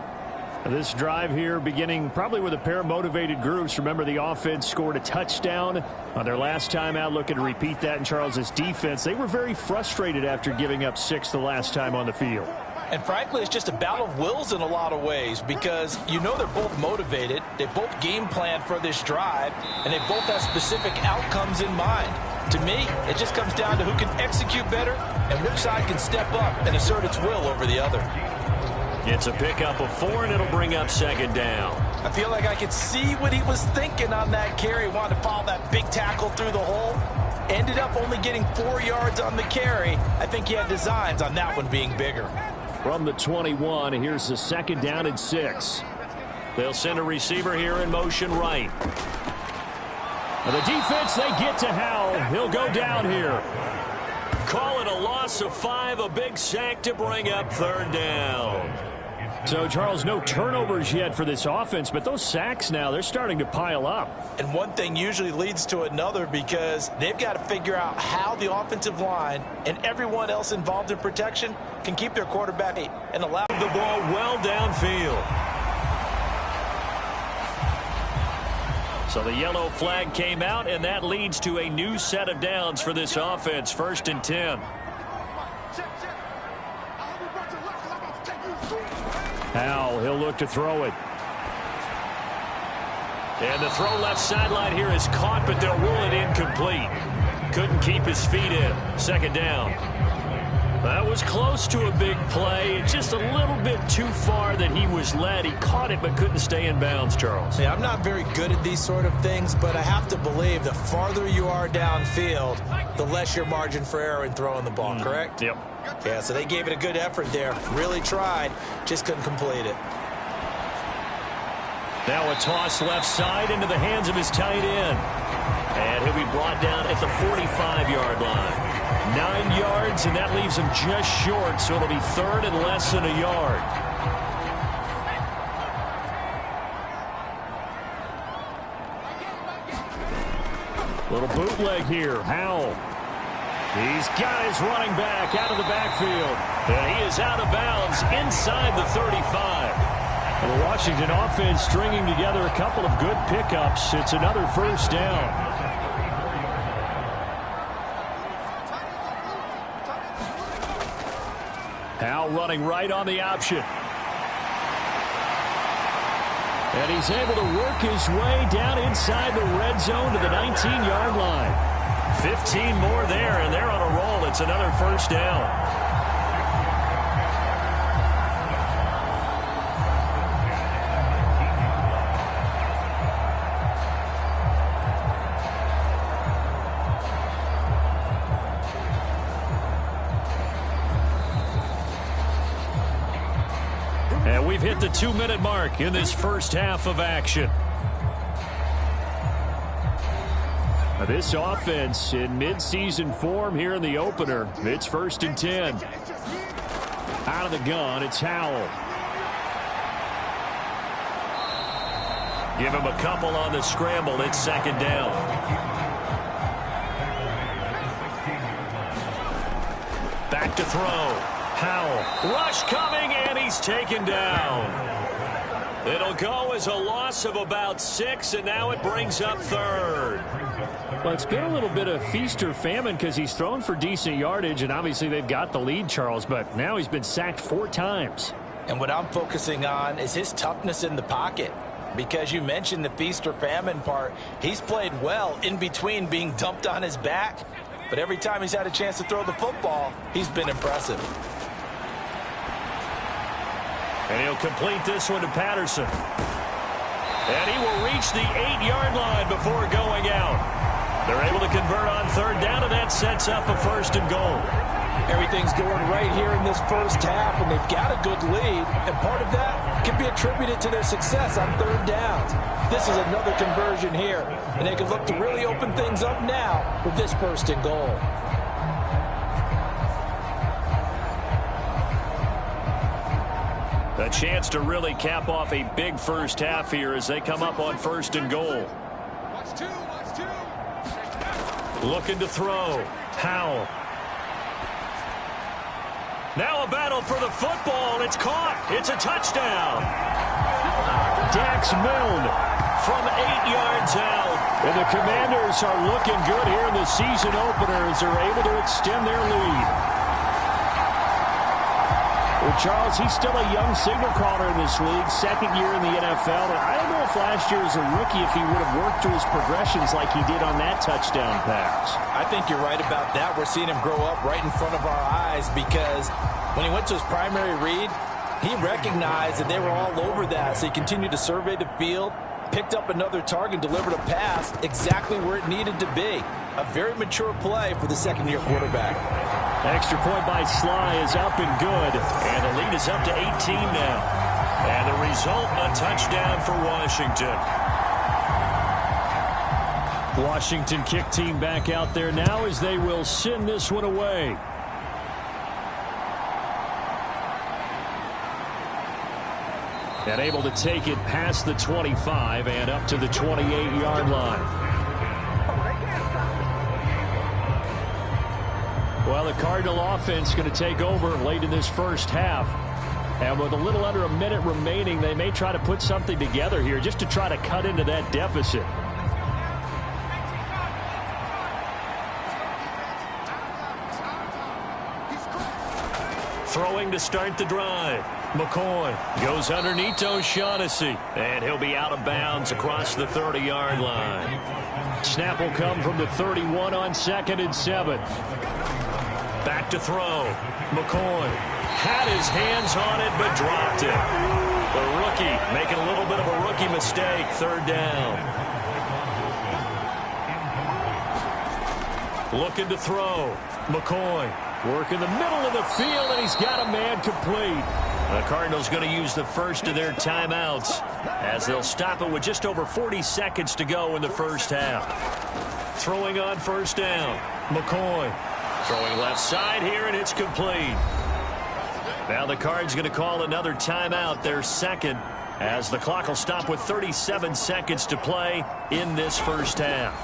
This drive here beginning probably with a pair of motivated groups. Remember, the offense scored a touchdown on their last time out. Looking to repeat that in Charles's defense. They were very frustrated after giving up 6 the last time on the field. And frankly, it's just a battle of wills in a lot of ways because you know they're both motivated. They both game plan for this drive, and they both have specific outcomes in mind. To me, it just comes down to who can execute better and which side can step up and assert its will over the other. It's a pickup of 4, and it'll bring up second down. I feel like I could see what he was thinking on that carry. Wanted to follow that big tackle through the hole. Ended up only getting 4 yards on the carry. I think he had designs on that one being bigger. From the 21, here's the 2nd down and 6. They'll send a receiver here in motion right. And the defense, they get to Howell. He'll go down here. Call it a loss of 5, a big sack to bring up 3rd down. So, Charles, no turnovers yet for this offense, but those sacks now, they're starting to pile up. And one thing usually leads to another because they've got to figure out how the offensive line and everyone else involved in protection can keep their quarterback and allow the ball well downfield. So the yellow flag came out, and that leads to a new set of downs for this offense. 1st and 10. Howell, he'll look to throw it. And the throw left sideline here is caught, but they'll rule it incomplete. Couldn't keep his feet in. 2nd down. That was close to a big play. Just a little bit too far that he was led. He caught it but couldn't stay in bounds, Charles. Yeah, I'm not very good at these sort of things, but I have to believe the farther you are downfield, the less your margin for error in throwing the ball, correct? Yep. Yeah, so they gave it a good effort there. Really tried, just couldn't complete it. Now a toss left side into the hands of his tight end. And he'll be brought down at the 45-yard line. 9 yards, and that leaves him just short, so it'll be 3rd and less than a yard. Little bootleg here. Howell. He's got his running back out of the backfield. And he is out of bounds inside the 35. And the Washington offense stringing together a couple of good pickups. It's another 1st down. Howell running right on the option. And he's able to work his way down inside the red zone to the 19-yard line. 15 more there, and they're on a roll. It's another 1st down. And we've hit the 2-minute mark in this first half of action. This offense in midseason form here in the opener. It's 1st and 10. Out of the gun, it's Howell. Give him a couple on the scramble. It's 2nd down. Back to throw. Howell. Rush coming, and he's taken down. It'll go as a loss of about 6, and now it brings up 3rd. Well, it's been a little bit of feast or famine because he's thrown for decent yardage, and obviously they've got the lead, Charles, but now he's been sacked 4 times. And what I'm focusing on is his toughness in the pocket. Because you mentioned the feast or famine part, he's played well in between being dumped on his back. But every time he's had a chance to throw the football, he's been impressive. And he'll complete this one to Patterson. And he will reach the 8-yard line before going out. They're able to convert on 3rd down, and that sets up a 1st and goal. Everything's going right here in this first half, and they've got a good lead. And part of that can be attributed to their success on 3rd downs. This is another conversion here, and they can look to really open things up now with this 1st and goal. A chance to really cap off a big first half here as they come up on 1st and goal. Looking to throw. Howell. Now a battle for the football, and it's caught. It's a touchdown. Dax Milne from 8 yards out. And the Commanders are looking good here in the season opener as they're able to extend their lead. Well, Charles, he's still a young signal caller in this league, 2nd year in the NFL. And I don't know if last year as a rookie if he would have worked through his progressions like he did on that touchdown pass. I think you're right about that. We're seeing him grow up right in front of our eyes because when he went to his primary read, he recognized that they were all over that. So he continued to survey the field, picked up another target, delivered a pass exactly where it needed to be. A very mature play for the 2nd-year quarterback. Extra point by Sly is up and good. And the lead is up to 18 now. And the result, a touchdown for Washington. Washington kick team back out there now as they will send this one away. And able to take it past the 25 and up to the 28-yard line. Well, the Cardinal offense going to take over late in this first half. And with a little under a minute remaining, they may try to put something together here just to try to cut into that deficit. Throwing to start the drive. McCoy goes underneath O'Shaughnessy, and he'll be out of bounds across the 30-yard line. Snap will come from the 31 on 2nd and 7. Back to throw. McCoy had his hands on it, but dropped it. The rookie making a little bit of a rookie mistake. 3rd down. Looking to throw. McCoy working the middle of the field, and he's got a man complete. The Cardinals going to use the first of their timeouts as they'll stop it with just over 40 seconds to go in the first half. Throwing on 1st down. McCoy throwing left side here, and it's complete. Now the Cards going to call another timeout, their 2nd, as the clock will stop with 37 seconds to play in this first half.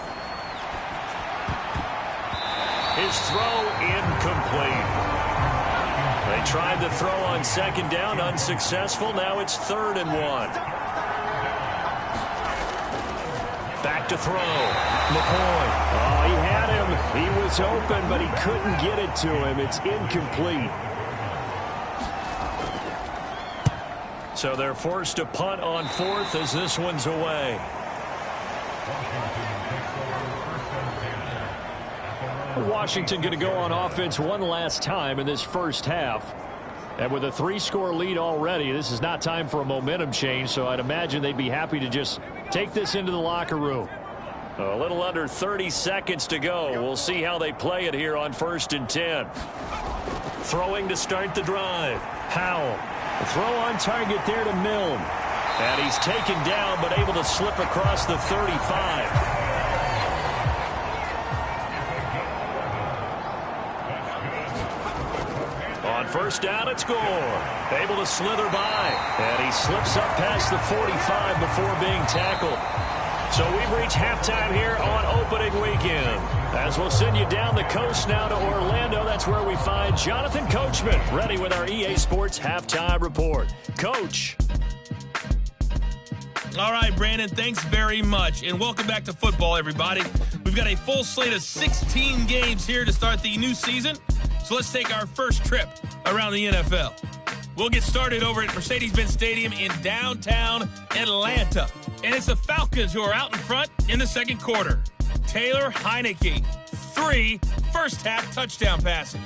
His throw incomplete. They tried the throw on 2nd down, unsuccessful. Now it's 3rd and 1. Back to throw. McCoy. Oh, he had him. He was open, but he couldn't get it to him. It's incomplete. So they're forced to punt on 4th as this one's away. Washington going to go on offense one last time in this first half. And with a 3-score lead already, this is not time for a momentum change, so I'd imagine they'd be happy to just take this into the locker room. A little under 30 seconds to go. We'll see how they play it here on 1st and 10. Throwing to start the drive. Howell. A throw on target there to Milne. And he's taken down, but able to slip across the 35. On 1st down, it's Gore. Able to slither by. And he slips up past the 45 before being tackled. So we've reached halftime here on opening weekend. As we'll send you down the coast now to Orlando, that's where we find Jonathan Coachman, ready with our EA Sports Halftime Report. Coach. All right, Brandon, thanks very much. And welcome back to football, everybody. We've got a full slate of 16 games here to start the new season. So let's take our first trip around the NFL. We'll get started over at Mercedes-Benz Stadium in downtown Atlanta. And it's the Falcons who are out in front in the 2nd quarter. Taylor Heineke, 3 first-half touchdown passes.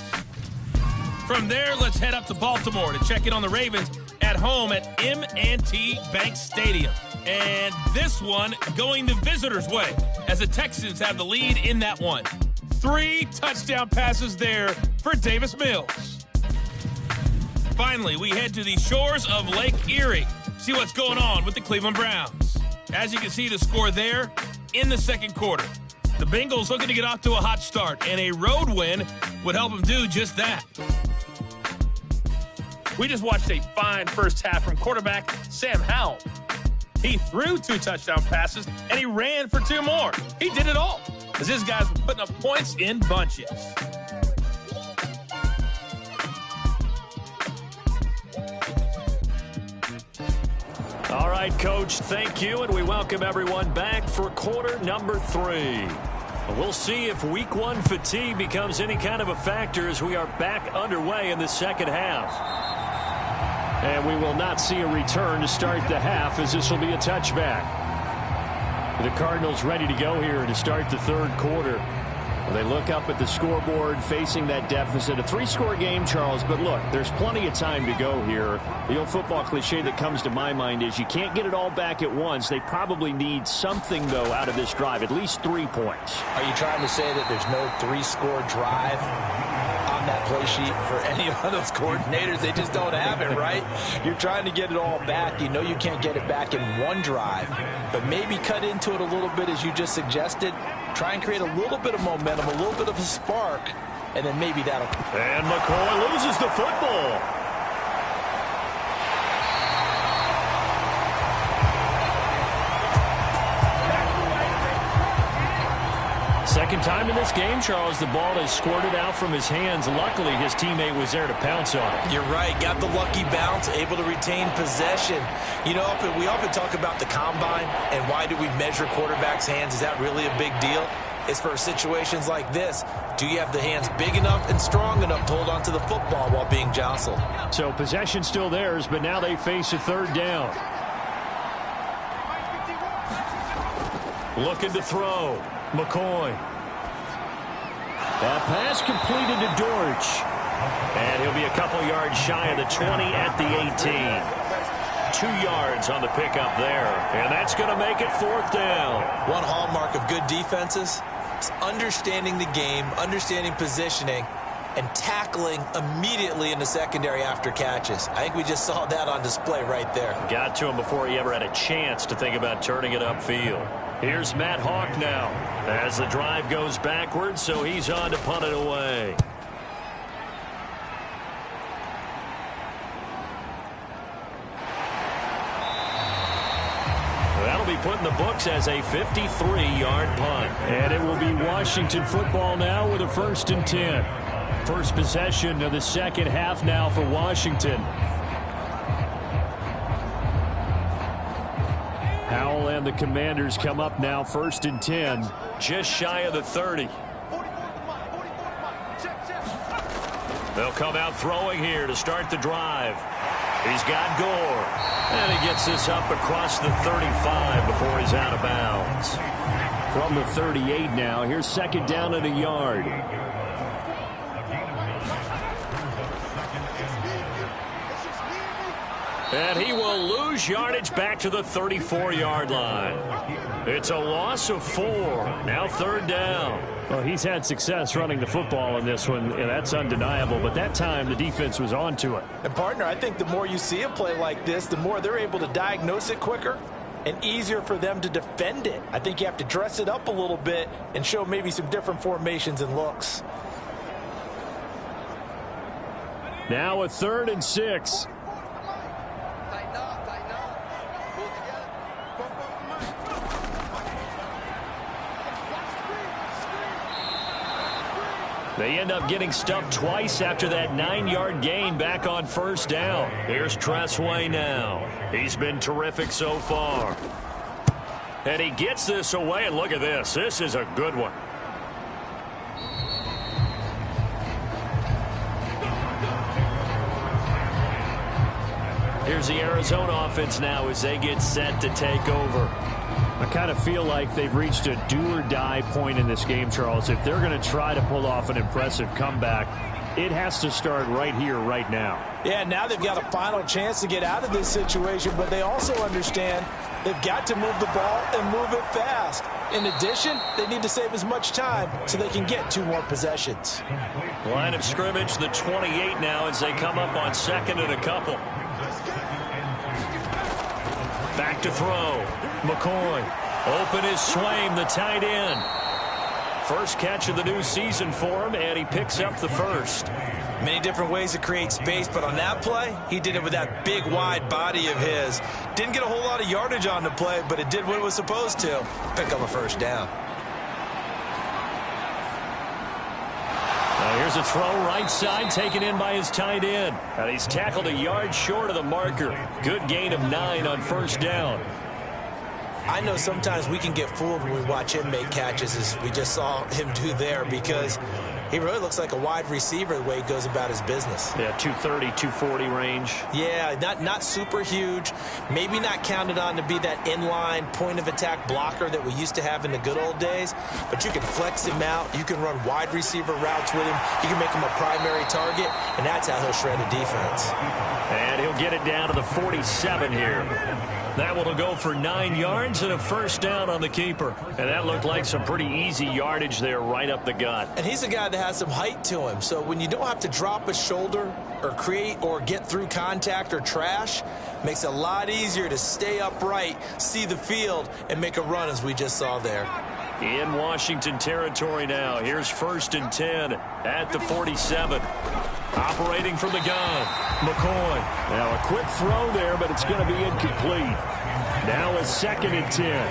From there, let's head up to Baltimore to check in on the Ravens at home at M&T Bank Stadium. And this one going the visitors' way as the Texans have the lead in that one. 3 touchdown passes there for Davis Mills. Finally, we head to the shores of Lake Erie. See what's going on with the Cleveland Browns. As you can see the score there in the 2nd quarter. The Bengals looking to get off to a hot start, and a road win would help them do just that. We just watched a fine first half from quarterback Sam Howell. He threw 2 touchdown passes, and he ran for 2 more. He did it all, as his guys were putting up points in bunches. All right, Coach, thank you, and we welcome everyone back for quarter number 3. We'll see if week 1 fatigue becomes any kind of a factor as we are back underway in the 2nd half. And we will not see a return to start the half, as this will be a touchback. The Cardinals ready to go here to start the 3rd quarter. They look up at the scoreboard facing that deficit. A 3-score game, Charles, but look, there's plenty of time to go here. The old football cliche that comes to my mind is you can't get it all back at once. They probably need something, though, out of this drive, at least 3 points. Are you trying to say that there's no 3-score drive on that play sheet for any of those coordinators? They just don't have it, right? You're trying to get it all back. You know you can't get it back in one drive, but maybe cut into it a little bit as you just suggested. Try and create a little bit of momentum, a little bit of a spark, and then maybe that'll... And McCoy loses the football. Second time in this game, Charles, the ball has squirted out from his hands. Luckily, his teammate was there to pounce on it. You're right. Got the lucky bounce, able to retain possession. You know, we often talk about the combine and why do we measure quarterbacks' hands. Is that really a big deal? It's for situations like this. Do you have the hands big enough and strong enough to hold on to the football while being jostled? So possession still theirs, but now they face a third down. Looking to throw. McCoy. That pass completed to Dortch. And he'll be a couple yards shy of the 20 at the 18. 2 yards on the pickup there. And that's going to make it fourth down. One hallmark of good defenses is understanding the game, understanding positioning, and tackling immediately in the secondary after catches. I think we just saw that on display right there. Got to him before he ever had a chance to think about turning it upfield. Here's Matt Hawk now as the drive goes backwards, so he's on to punt it away. That'll be put in the books as a 53-yard punt. And it will be Washington football now with a 1st and 10. First possession of the second half now for Washington. Howell and the Commanders come up now 1st and 10. Just shy of the 30. They'll come out throwing here to start the drive. He's got Gore. And he gets this up across the 35 before he's out of bounds. From the 38 now, here's second down and a yard. And he will lose yardage back to the 34-yard line. It's a loss of 4. Now third down. Well, he's had success running the football in this one, and that's undeniable. But that time, the defense was on to it. And, partner, I think the more you see a play like this, the more they're able to diagnose it quicker and easier for them to defend it. I think you have to dress it up a little bit and show maybe some different formations and looks. Now a 3rd and 6. They end up getting stuffed twice after that 9-yard gain back on first down. Here's Tressway now. He's been terrific so far. And he gets this away, and look at this. This is a good one. Here's the Arizona offense now as they get set to take over. I kind of feel like they've reached a do-or-die point in this game, Charles. If they're going to try to pull off an impressive comeback, it has to start right here, right now. Yeah, now they've got a final chance to get out of this situation, but they also understand they've got to move the ball and move it fast. In addition, they need to save as much time so they can get 2 more possessions. Line of scrimmage, the 28 now as they come up on 2nd and a couple. Back to throw. McCoy. Open is Swaim, the tight end. First catch of the new season for him, and he picks up the first. Many different ways to create space, but on that play, he did it with that big, wide body of his. Didn't get a whole lot of yardage on the play, but it did what it was supposed to. Pick up a first down. Now here's a throw right side taken in by his tight end. And he's tackled a yard short of the marker. Good gain of 9 on first down. I know sometimes we can get fooled when we watch him make catches, as we just saw him do there, because he really looks like a wide receiver the way he goes about his business. Yeah, 230, 240 range. Yeah, not super huge. Maybe not counted on to be that inline point-of-attack blocker that we used to have in the good old days, but you can flex him out. You can run wide receiver routes with him. You can make him a primary target, and that's how he'll shred a defense. And he'll get it down to the 47 here. That one will go for 9 yards and a first down on the keeper. And that looked like some pretty easy yardage there right up the gut. And he's a guy that has some height to him. So when you don't have to drop a shoulder or create or get through contact or trash, makes it a lot easier to stay upright, see the field, and make a run as we just saw there. In Washington territory now. Here's 1st and 10 at the 47. Operating from the gun, McCoy. Now a quick throw there, but it's going to be incomplete. Now a 2nd and 10.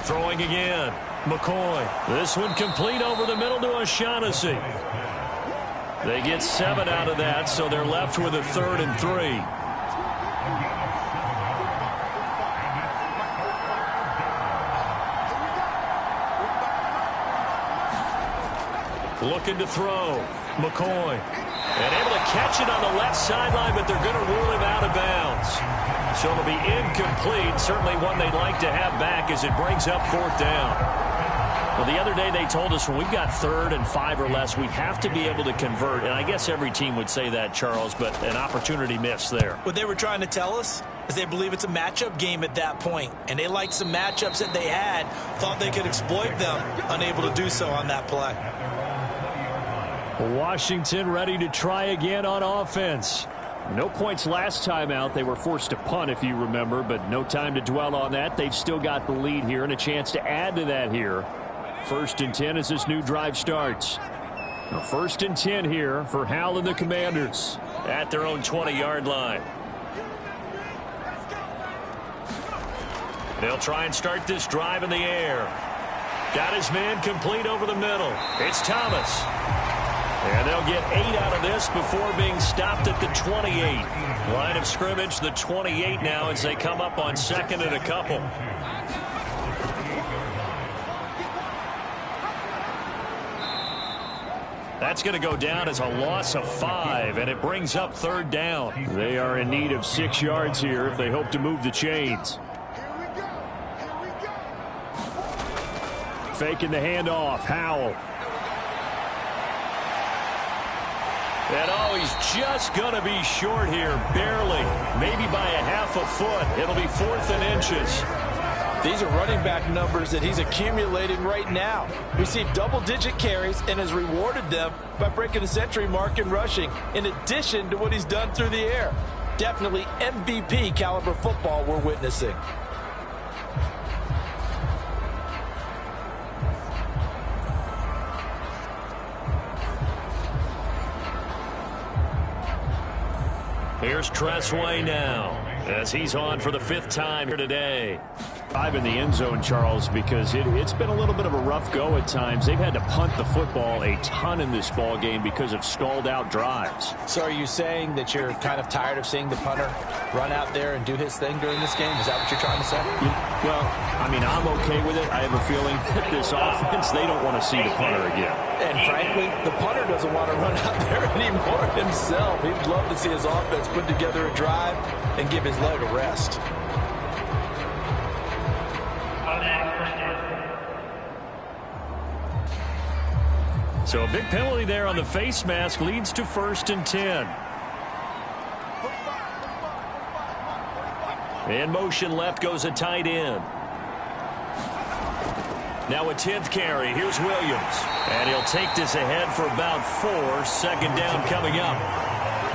Throwing again. McCoy. This one complete over the middle to O'Shaughnessy. They get 7 out of that, so they're left with a 3rd and 3. Looking to throw. McCoy. And able to catch it on the left sideline, but they're going to rule him out of bounds. So it'll be incomplete. Certainly one they'd like to have back as it brings up 4th down. Well, the other day they told us when we've got 3rd and 5 or less, we have to be able to convert. And I guess every team would say that, Charles, but an opportunity missed there. What they were trying to tell us is they believe it's a matchup game at that point. And they liked some matchups that they had, thought they could exploit them, unable to do so on that play. Washington ready to try again on offense. No points last time out. They were forced to punt, if you remember, but no time to dwell on that. They've still got the lead here and a chance to add to that here. 1st and 10 as this new drive starts. Now 1st and 10 here for Howell and the Commanders at their own 20-yard line. They'll try and start this drive in the air. Got his man complete over the middle. It's Thomas. And they'll get 8 out of this before being stopped at the 28. Line of scrimmage, the 28 now as they come up on 2nd and a couple. That's going to go down as a loss of 5, and it brings up 3rd down. They are in need of 6 yards here if they hope to move the chains. Faking the handoff, Howell. And oh, he's just going to be short here, barely. Maybe by a half a foot. It'll be 4th and inches. These are running back numbers that he's accumulating right now. Received double-digit carries and has rewarded them by breaking the century mark in rushing, in addition to what he's done through the air. Definitely MVP caliber football we're witnessing. Here's Tressway now as he's on for the 5th time here today. 5 in the end zone, Charles, because it's been a little bit of a rough go at times. They've had to punt the football a ton in this ball game because of stalled out drives. So are you saying that you're kind of tired of seeing the punter run out there and do his thing during this game? Is that what you're trying to say? Well, I mean, I'm okay with it. I have a feeling that this offense, they don't want to see the punter again. And frankly, the punter doesn't want to run out there anymore himself. He'd love to see his offense put together a drive and give his leg a rest. So a big penalty there on the face mask leads to 1st and 10. In motion left goes a tight end. Now a 10th carry. Here's Williams. And he'll take this ahead for about 4. 2nd down coming up.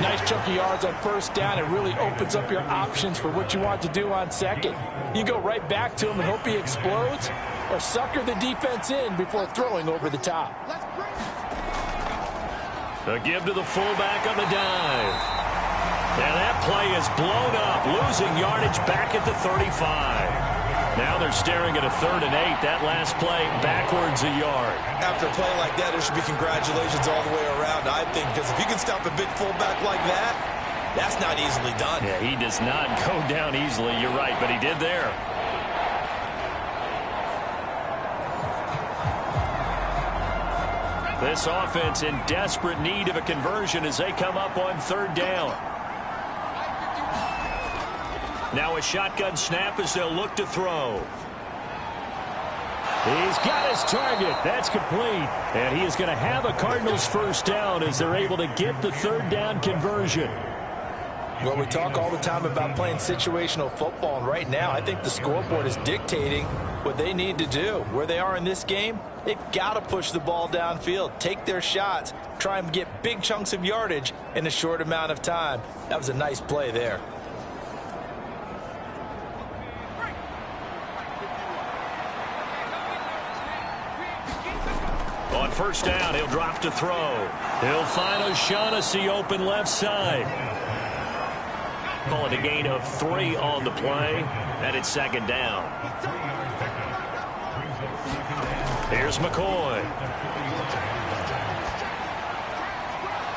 Nice chunky yards on 1st down. It really opens up your options for what you want to do on 2nd. You go right back to him and hope he explodes, or sucker the defense in before throwing over the top. A give to the fullback on the dive. And that play is blown up, losing yardage back at the 35. Now they're staring at a 3rd and 8. That last play backwards a yard. After a play like that, there should be congratulations all the way around, I think, because if you can stop a big fullback like that, that's not easily done. Yeah, he does not go down easily. You're right, but he did there. This offense in desperate need of a conversion as they come up on 3rd down. Now a shotgun snap as they'll look to throw. He's got his target. That's complete. And he is going to have a Cardinals 1st down as they're able to get the 3rd down conversion. Well, we talk all the time about playing situational football, and right now I think the scoreboard is dictating what they need to do. Where they are in this game, they've got to push the ball downfield, take their shots, try and get big chunks of yardage in a short amount of time. That was a nice play there. On 1st down, he'll drop to throw. He'll find O'Shaughnessy open left side. Call it a gain of 3 on the play, and it's second down. Here's McCoy.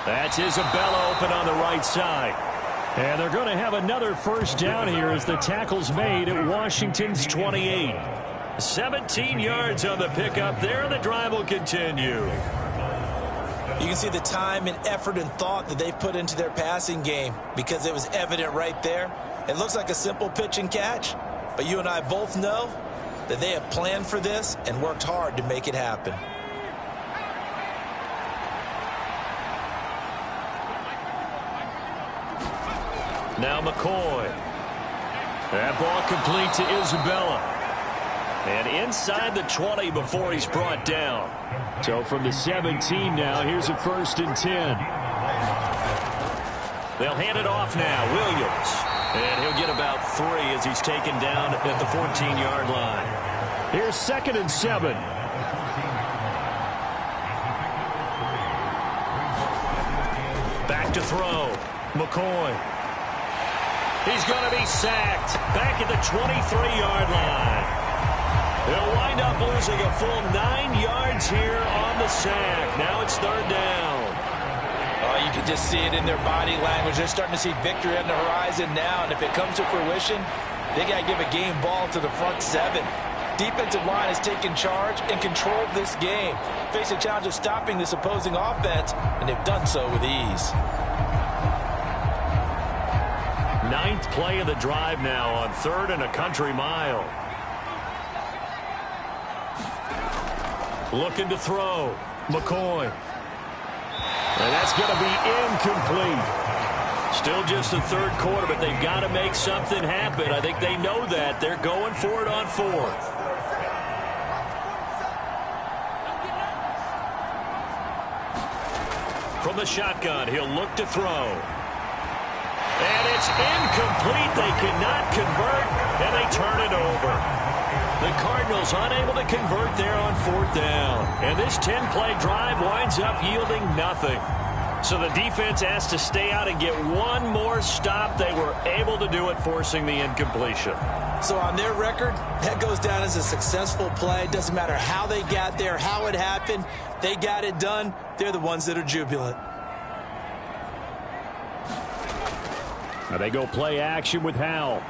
That's Isabella open on the right side. And they're going to have another first down here as the tackle's made at Washington's 28. 17 yards on the pickup there, and the drive will continue. You can see the time and effort and thought that they've put into their passing game because it was evident right there. It looks like a simple pitch and catch, but you and I both know that they have planned for this and worked hard to make it happen. Now McCoy. That ball complete to Isabella. And inside the 20 before he's brought down. So from the 17 now, here's a 1st and 10. They'll hand it off now. Williams. And he'll get about 3 as he's taken down at the 14-yard line. Here's 2nd and 7. Back to throw. McCoy. He's going to be sacked back at the 23-yard line. He'll wind up losing a full 9 yards here on the sack. Now it's 3rd down. Oh, you can just see it in their body language. They're starting to see victory on the horizon now, and if it comes to fruition, they got to give a game ball to the front 7. Defensive line has taken charge and controlled this game. Face a challenge of stopping this opposing offense, and they've done so with ease. 9th play of the drive now on 3rd and a country mile. Looking to throw. McCoy. And that's going to be incomplete. Still just the 3rd quarter, but they've got to make something happen. I think they know that. They're going for it on 4th. From the shotgun, he'll look to throw. And it's incomplete. They cannot convert, and they turn it over. The Cardinals unable to convert there on 4th down. And this 10-play drive winds up yielding nothing. So the defense has to stay out and get one more stop. They were able to do it, forcing the incompletion. So on their record, that goes down as a successful play. Doesn't matter how they got there, how it happened. They got it done. They're the ones that are jubilant. Now they go play action with Howell.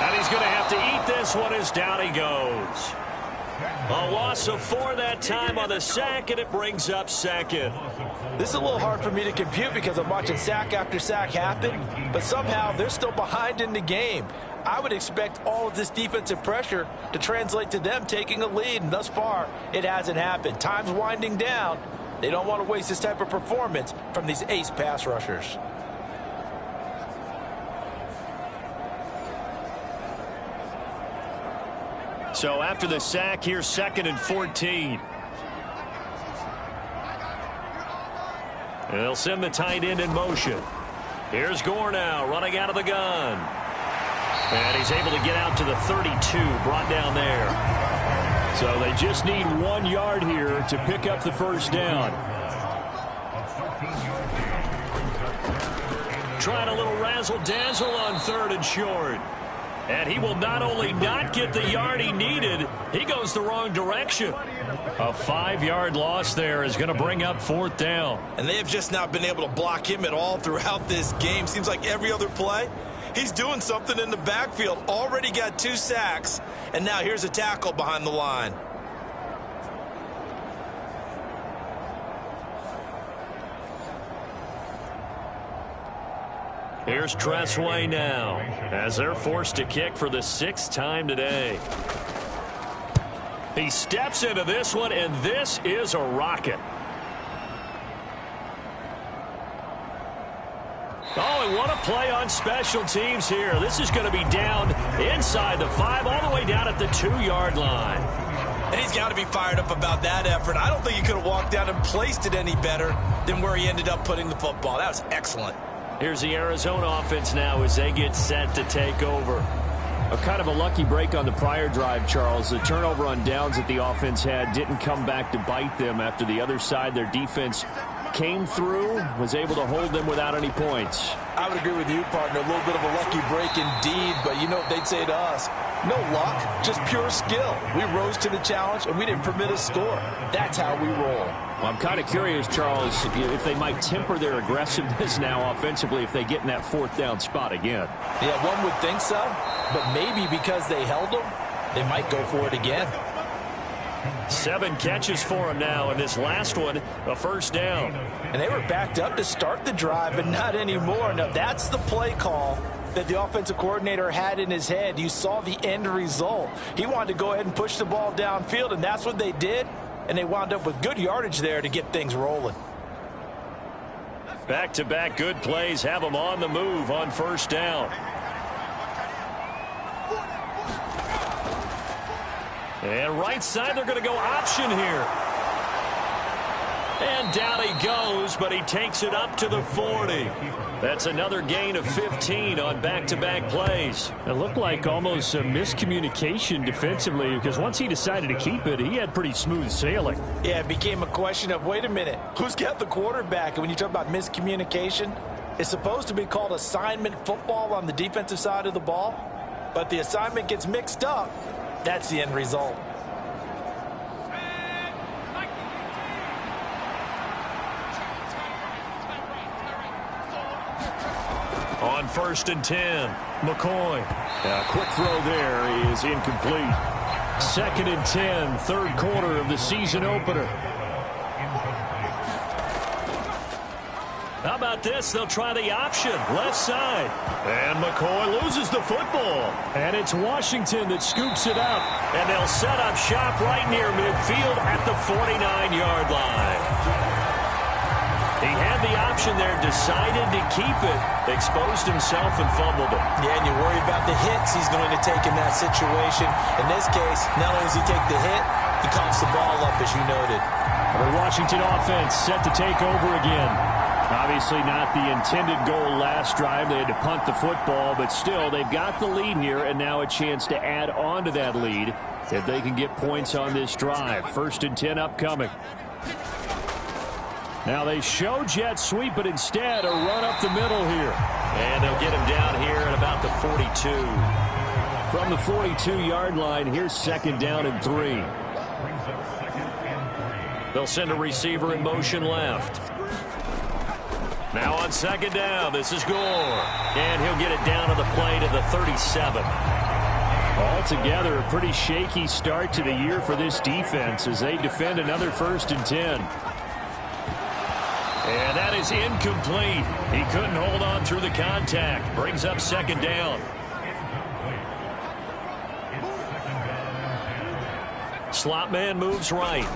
And he's going to have to eat this one as down he goes. A loss of 4 that time on the sack, and it brings up 2nd. This is a little hard for me to compute because I'm watching sack after sack happen, but somehow they're still behind in the game. I would expect all of this defensive pressure to translate to them taking a lead, and thus far, it hasn't happened. Time's winding down. They don't want to waste this type of performance from these ace pass rushers. So after the sack, here's 2nd and 14. And they'll send the tight end in motion. Here's Gore now running out of the gun. And he's able to get out to the 32, brought down there. So they just need 1 yard here to pick up the 1st down. Trying a little razzle-dazzle on 3rd and short. And he will not only not get the yard he needed, he goes the wrong direction. A 5-yard loss there is going to bring up 4th down. And they have just not been able to block him at all throughout this game. Seems like every other play, he's doing something in the backfield. Already got 2 sacks, and now here's a tackle behind the line. Here's Tressway now as they're forced to kick for the 6th time today. He steps into this one, and this is a rocket. Oh, and what a play on special teams here. This is going to be down inside the 5, all the way down at the 2-yard line. And he's got to be fired up about that effort. I don't think he could have walked down and placed it any better than where he ended up putting the football. That was excellent. Here's the Arizona offense now as they get set to take over. A kind of a lucky break on the prior drive, Charles. The turnover on downs that the offense had didn't come back to bite them after the other side. Their defense came through, was able to hold them without any points. I would agree with you, partner. A little bit of a lucky break indeed, but you know what they'd say to us? No luck, just pure skill. We rose to the challenge, and we didn't permit a score. That's how we roll. Well, I'm kind of curious, Charles, if they might temper their aggressiveness now offensively if they get in that fourth down spot again. Yeah, one would think so, but maybe because they held them, they might go for it again. 7 catches for him now, and this last one, a first down. And they were backed up to start the drive, but not anymore. Now, that's the play call that the offensive coordinator had in his head. You saw the end result. He wanted to go ahead and push the ball downfield, and that's what they did. And they wound up with good yardage there to get things rolling. Back-to-back good plays have them on the move on first down. And right side, they're going to go option here. And down he goes, but he takes it up to the 40. That's another gain of 15 on back-to-back plays. It looked like almost a miscommunication defensively because once he decided to keep it, he had pretty smooth sailing. Yeah, it became a question of, wait a minute, who's got the quarterback? And when you talk about miscommunication, it's supposed to be called assignment football on the defensive side of the ball. But the assignment gets mixed up. That's the end result. On 1st and 10, McCoy. A quick throw there is incomplete. 2nd and 10, third quarter of the season opener. How about this? They'll try the option, left side. And McCoy loses the football. And it's Washington that scoops it up. And they'll set up shop right near midfield at the 49-yard line. He had the option there, decided to keep it, exposed himself and fumbled it. Yeah, and you worry about the hits he's going to take in that situation. In this case, not only does he take the hit, he coughs the ball up, as you noted. The Washington offense set to take over again. Obviously not the intended goal last drive. They had to punt the football, but still, they've got the lead here, and now a chance to add on to that lead if they can get points on this drive. 1st and 10 upcoming. Now they show jet sweep, but instead a run up the middle here. And they'll get him down here at about the 42. From the 42-yard line, here's 2nd down and 3. They'll send a receiver in motion left. Now on 2nd down, this is Gore. And he'll get it down to the play to the 37. Altogether, a pretty shaky start to the year for this defense as they defend another 1st and 10. And that is incomplete. He couldn't hold on through the contact. Brings up 2nd down. Slot man moves right.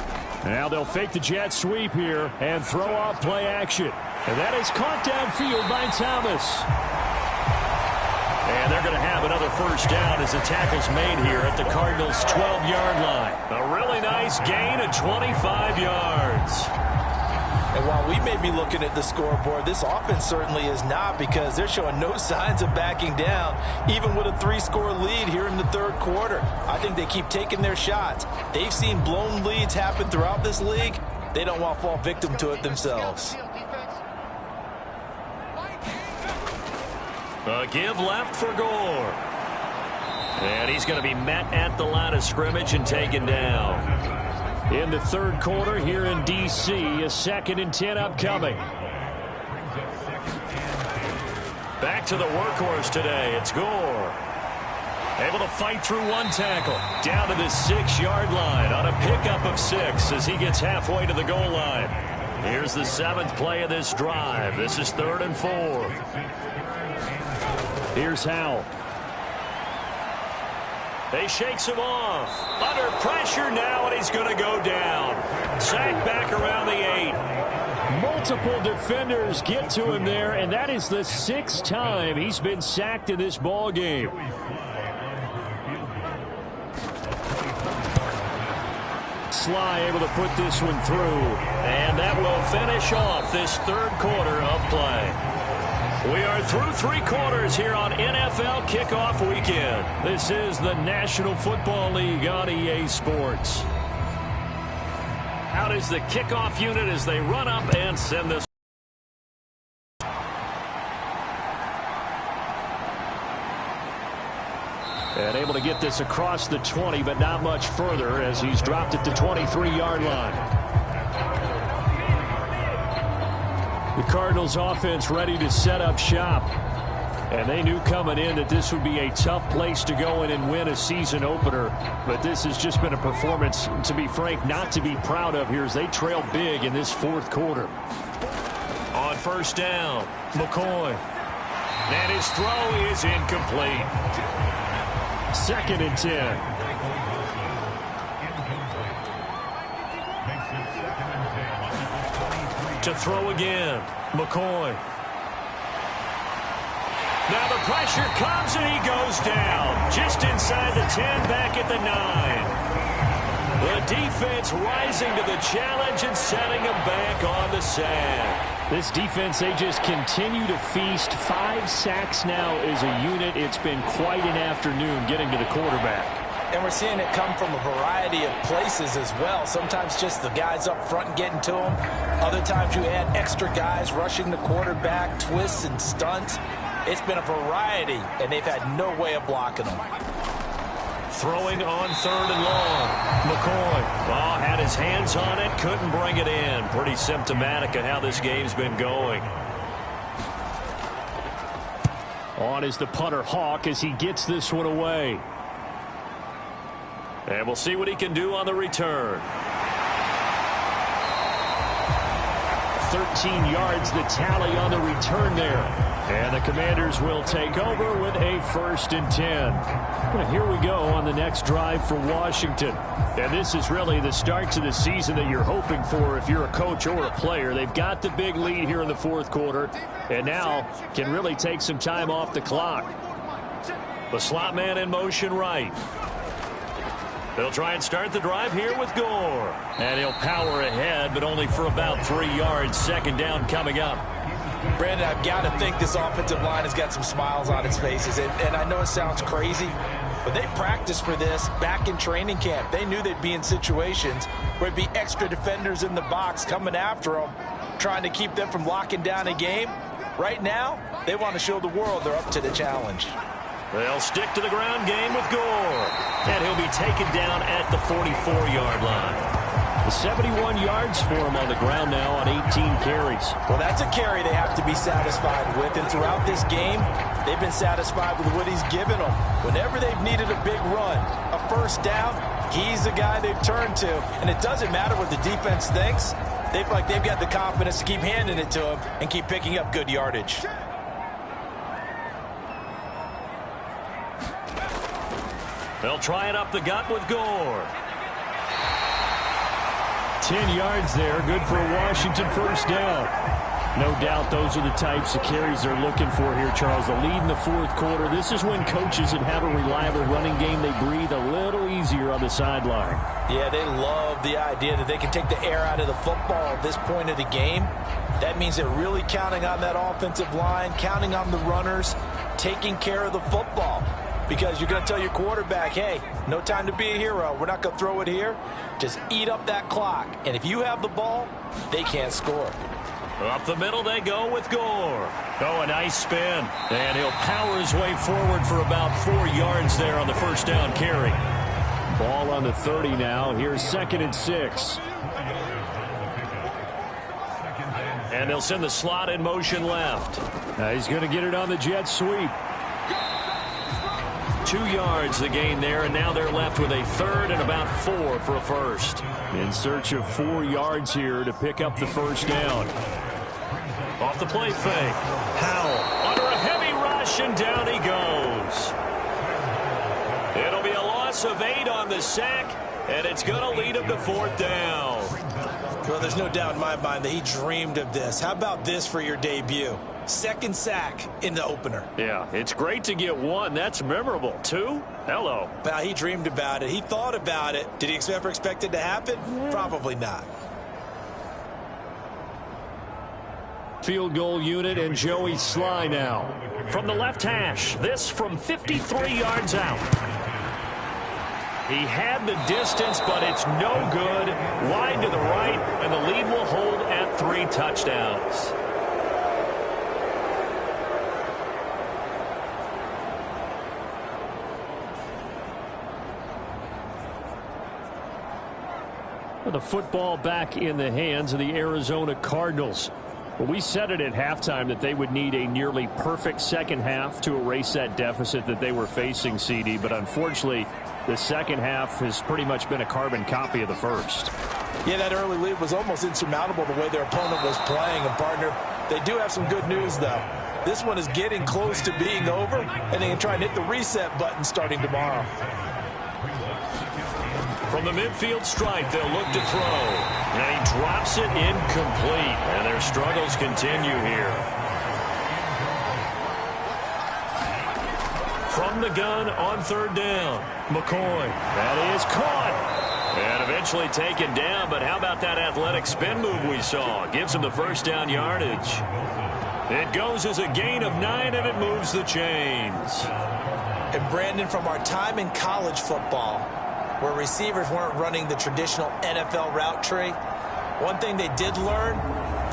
Now they'll fake the jet sweep here and throw off play action. And that is caught downfield by Thomas. And they're going to have another 1st down as the tackle's made here at the Cardinals' 12-yard line. A really nice gain of 25 yards. And while we may be looking at the scoreboard, this offense certainly is not, because they're showing no signs of backing down, even with a 3-score lead here in the 3rd quarter. I think they keep taking their shots. They've seen blown leads happen throughout this league. They don't want to fall victim to it themselves. A give left for Gore. And he's going to be met at the line of scrimmage and taken down. In the 3rd quarter here in D.C., a 2nd and 10 upcoming. Back to the workhorse today. It's Gore. Able to fight through one tackle. Down to the 6-yard line on a pickup of 6 as he gets halfway to the goal line. Here's the 7th play of this drive. This is 3rd and 4. Here's Howell. They shakes him off. Under pressure now, and he's going to go down. Sacked back around the 8. Multiple defenders get to him there, and that is the 6th time he's been sacked in this ball game. Sly able to put this one through. And that will finish off this 3rd quarter of play. We are through 3 quarters here on NFL Kickoff Weekend. This is the National Football League on EA Sports. Out is the kickoff unit as they run up and send this. And able to get this across the 20, but not much further as he's dropped it to 23-yard line. The Cardinals offense ready to set up shop. And they knew coming in that this would be a tough place to go in and win a season opener. But this has just been a performance, to be frank, not to be proud of here as they trail big in this fourth quarter. On first down, McCoy. And his throw is incomplete. 2nd and 10. To throw again, McCoy. Now the pressure comes and he goes down. Just inside the 10, back at the 9. The defense rising to the challenge and setting him back on the sack. This defense, they just continue to feast. 5 sacks now as a unit. It's been quite an afternoon getting to the quarterback. And we're seeing it come from a variety of places as well. Sometimes just the guys up front and getting to them. Other times you add extra guys rushing the quarterback, twists and stunts. It's been a variety, and they've had no way of blocking them. Throwing on 3rd and long. McCoy, had his hands on it, couldn't bring it in. Pretty symptomatic of how this game's been going. On is the punter Hawk as he gets this one away. And we'll see what he can do on the return. 13 yards the tally on the return there. And the Commanders will take over with a 1st and 10. Well, here we go on the next drive for Washington. And this is really the start to the season that you're hoping for if you're a coach or a player. They've got the big lead here in the fourth quarter and now can really take some time off the clock. The slot man in motion right. They'll try and start the drive here with Gore. And he'll power ahead, but only for about 3 yards. 2nd down coming up. Brandon, I've got to think this offensive line has got some smiles on its faces. And I know it sounds crazy, but they practiced for this back in training camp. They knew they'd be in situations where it'd be extra defenders in the box coming after them, trying to keep them from locking down a game. Right now, they want to show the world they're up to the challenge. They'll stick to the ground game with Gore. And he'll be taken down at the 44-yard line. 71 yards for him on the ground now on 18 carries. Well, that's a carry they have to be satisfied with. And throughout this game, they've been satisfied with what he's given them. Whenever they've needed a big run, a 1st down, he's the guy they've turned to. And it doesn't matter what the defense thinks. They feel like they've got the confidence to keep handing it to him and keep picking up good yardage. They'll try it up the gut with Gore. 10 yards there, good for a Washington 1st down. No doubt those are the types of carries they're looking for here, Charles. The lead in the fourth quarter. This is when coaches that have a reliable running game, they breathe a little easier on the sideline. Yeah, they love the idea that they can take the air out of the football at this point of the game. That means they're really counting on that offensive line, counting on the runners, taking care of the football. Because you're going to tell your quarterback, hey, no time to be a hero. We're not going to throw it here. Just eat up that clock. And if you have the ball, they can't score. Up the middle they go with Gore. Oh, a nice spin. And he'll power his way forward for about 4 yards there on the 1st down carry. Ball on the 30 now. Here's 2nd and 6. And they'll send the slot in motion left. Now he's going to get it on the jet sweep. 2 yards the gain there, and now they're left with a 3rd and about 4 for a 1st. In search of 4 yards here to pick up the 1st down. Off the play fake. Howell under a heavy rush, and down he goes. It'll be a loss of 8 on the sack, and it's going to lead him to 4th down. Well, there's no doubt in my mind that he dreamed of this. How about this for your debut? 2nd sack in the opener. Yeah, it's great to get 1. That's memorable. 2? Hello. Well, he dreamed about it. He thought about it. Did he ever expect it to happen? Probably not. Field goal unit and Joey Sly now. From the left hash, this from 53 yards out. He had the distance, but it's no good. Wide to the right, and the lead will hold at 3 touchdowns. Well, the football back in the hands of the Arizona Cardinals. Well, we said it at halftime that they would need a nearly perfect second half to erase that deficit that they were facing, CD. But unfortunately, the second half has pretty much been a carbon copy of the first. Yeah, that early lead was almost insurmountable the way their opponent was playing. And, partner, they do have some good news, though. This one is getting close to being over, and they can try and hit the reset button starting tomorrow. From the midfield stripe, they'll look to throw. And he drops it incomplete. And their struggles continue here. From the gun on third down, McCoy. That is caught. And eventually taken down, but how about that athletic spin move we saw? Gives him the first down yardage. It goes as a gain of 9, and it moves the chains. And, Brandon, from our time in college football, where receivers weren't running the traditional NFL route tree, one thing they did learn,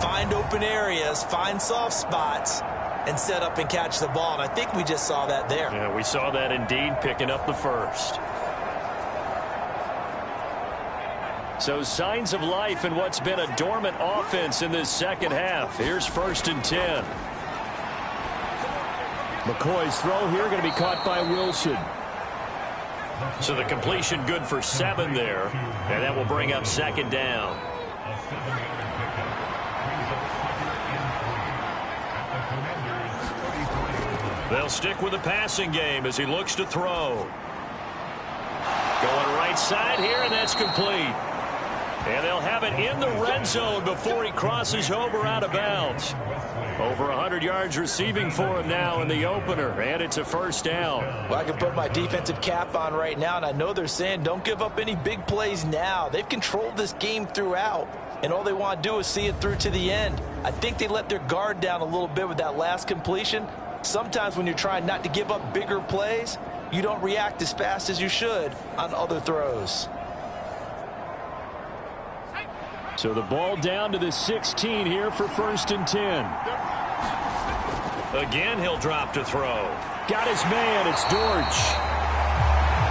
find open areas, find soft spots, and set up and catch the ball. And I think we just saw that there. Yeah, we saw that indeed, picking up the first. So signs of life in what's been a dormant offense in this second half. Here's 1st and 10. McCoy's throw here going to be caught by Wilson. So the completion good for 7 there. And that will bring up 2nd down. They'll stick with the passing game as he looks to throw. Going right side here, and that's complete. And they'll have it in the red zone before he crosses over out of bounds. Over 100 yards receiving for him now in the opener, and it's a first down. Well, I can put my defensive cap on right now, and I know they're saying don't give up any big plays now. They've controlled this game throughout, and all they want to do is see it through to the end. I think they let their guard down a little bit with that last completion. Sometimes when you're trying not to give up bigger plays, you don't react as fast as you should on other throws. So the ball down to the 16 here for 1st and 10. Again, he'll drop to throw. Got his man. It's Dortch.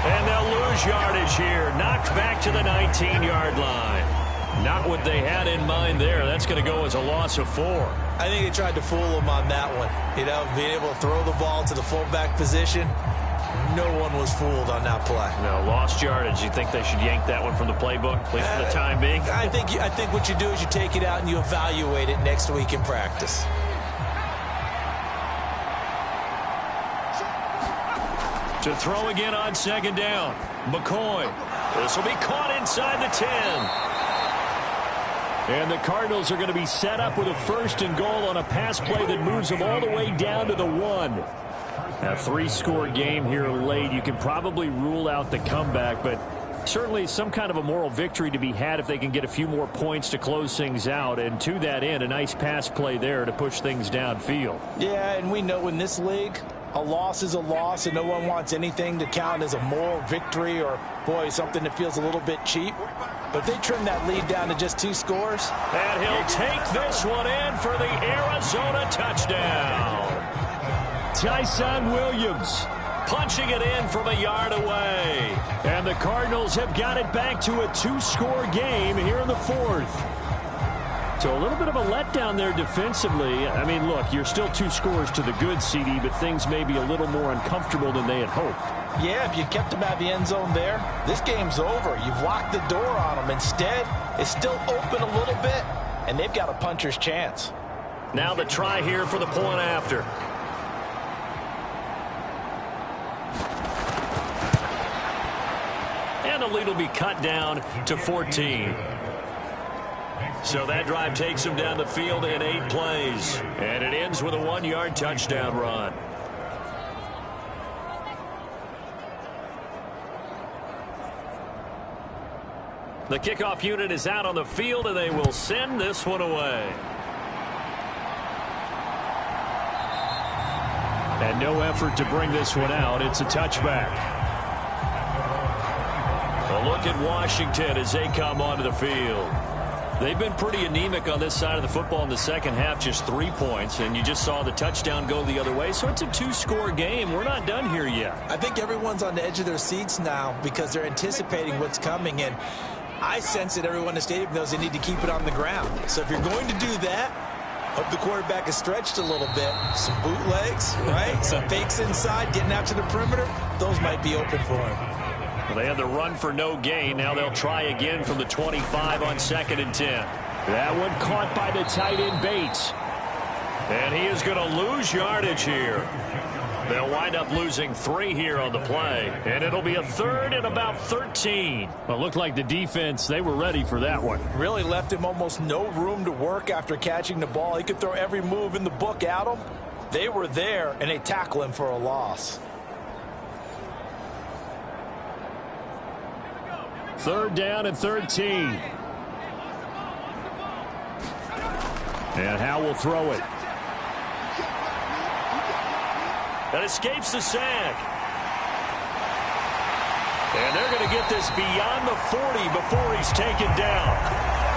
And they'll lose yardage here. Knocked back to the 19-yard line. Not what they had in mind there. That's going to go as a loss of 4. I think they tried to fool him on that one. You know, being able to throw the ball to the fullback position. No one was fooled on that play. No, lost yardage. You think they should yank that one from the playbook, at least for the time being? I think what you do is you take it out and you evaluate it next week in practice. To throw again on 2nd down. McCoy. This will be caught inside the 10. And the Cardinals are going to be set up with a 1st and goal on a pass play that moves them all the way down to the 1. A 3-score game here late. You can probably rule out the comeback, but certainly some kind of a moral victory to be had if they can get a few more points to close things out. And to that end, a nice pass play there to push things downfield. Yeah, and we know in this league, a loss is a loss, and no one wants anything to count as a moral victory or, boy, something that feels a little bit cheap. But they trim that lead down to just 2 scores. And he'll take this one in for the Arizona touchdown. Tyson Williams punching it in from a yard away. And the Cardinals have got it back to a 2-score game here in the 4th. So a little bit of a letdown there defensively. I mean, look, you're still 2 scores to the good, CD, but things may be a little more uncomfortable than they had hoped. Yeah, if you kept them out of the end zone there, this game's over. You've locked the door on them. Instead, it's still open a little bit, and they've got a puncher's chance. Now the try here for the point after. And the lead will be cut down to 14. So that drive takes them down the field in 8 plays. And it ends with a 1-yard touchdown run. The kickoff unit is out on the field, and they will send this one away. And no effort to bring this one out. It's a touchback. A look at Washington as they come onto the field. They've been pretty anemic on this side of the football in the second half, just 3 points, and you just saw the touchdown go the other way. So it's a 2-score game. We're not done here yet. I think everyone's on the edge of their seats now because they're anticipating what's coming. And I sense that everyone in the stadium knows they need to keep it on the ground. So if you're going to do that, hope the quarterback is stretched a little bit. Some bootlegs, right? Some fakes inside, getting out to the perimeter. Those might be open for him. Well, they had the run for no gain. Now they'll try again from the 25 on 2nd and 10. That one caught by the tight end Bates. And he is going to lose yardage here. They'll wind up losing 3 here on the play. And it'll be a 3rd and about 13. Well, it looked like the defense, they were ready for that one. Really left him almost no room to work after catching the ball. He could throw every move in the book at him. They were there, and they tackle him for a loss. 3rd down and 13. And Howe will throw it. That escapes the sack. And they're going to get this beyond the 40 before he's taken down.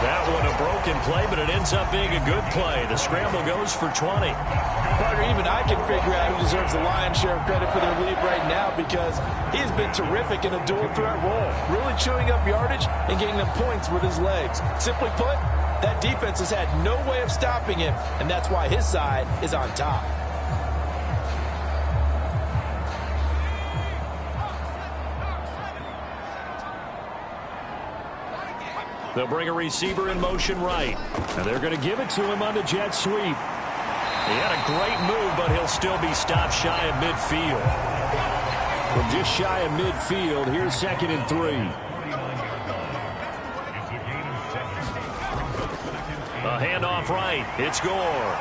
That one a broken play, but it ends up being a good play. The scramble goes for 20. Parker, even I can figure out who deserves the lion's share of credit for their lead right now because he's been terrific in a dual threat role, really chewing up yardage and getting them points with his legs. Simply put, that defense has had no way of stopping him, and that's why his side is on top. They'll bring a receiver in motion right. And they're going to give it to him on the jet sweep. He had a great move, but he'll still be stopped shy of midfield. From just shy of midfield, here's 2nd and 3. A handoff right. It's Gore.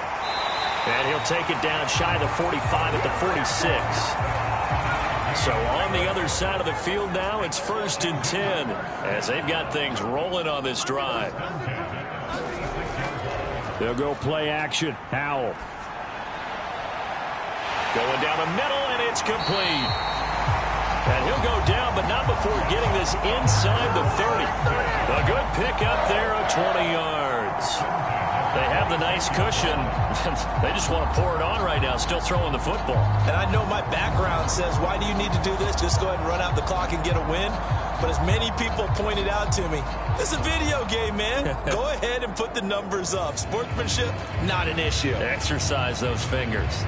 And he'll take it down shy of the 45 at the 46. So on the other side of the field now, it's 1st and 10 as they've got things rolling on this drive. They'll go play action. Howell. Going down the middle, and it's complete. And he'll go down, but not before getting this inside the 30. A good pickup there of 20 yards. They have the nice cushion. They just want to pour it on right now, still throwing the football. And I know my background says, why do you need to do this? Just go ahead and run out the clock and get a win. But as many people pointed out to me, it's a video game, man. Go ahead and put the numbers up. Sportsmanship, not an issue. Exercise those fingers.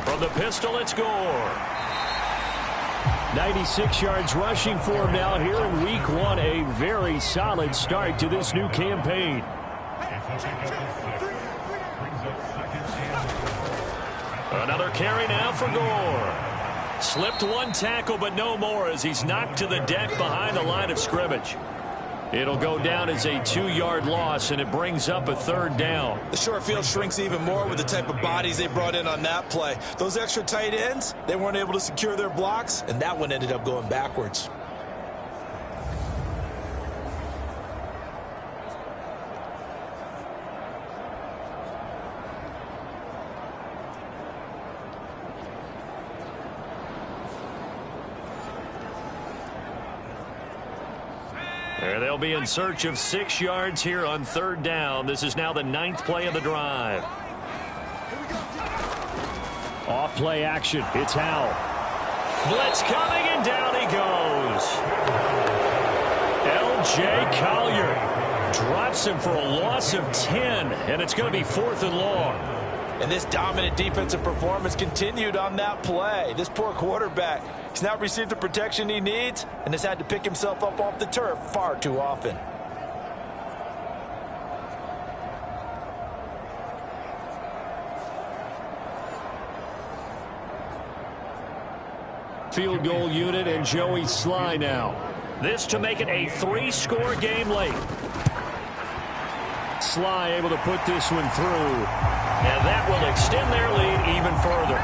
From the pistol, it's Gore. 96 yards rushing for him now here in week 1. A very solid start to this new campaign. Another carry now for Gore. Slipped one tackle, but no more as he's knocked to the deck behind the line of scrimmage. It'll go down as a 2-yard loss, and it brings up a 3rd down. The short field shrinks even more with the type of bodies they brought in on that play. Those extra tight ends, they weren't able to secure their blocks, and that one ended up going backwards. They'll be in search of 6 yards here on 3rd down. This is now the 9th play of the drive. Off play action. It's Howell. Blitz coming, and down he goes. L.J. Collier drops him for a loss of 10, and it's going to be 4th and long. And this dominant defensive performance continued on that play. This poor quarterback, he's not received the protection he needs and has had to pick himself up off the turf far too often. Field goal unit and Joey Sly now. This to make it a 3-score game late. Sly able to put this one through. And that will extend their lead even further.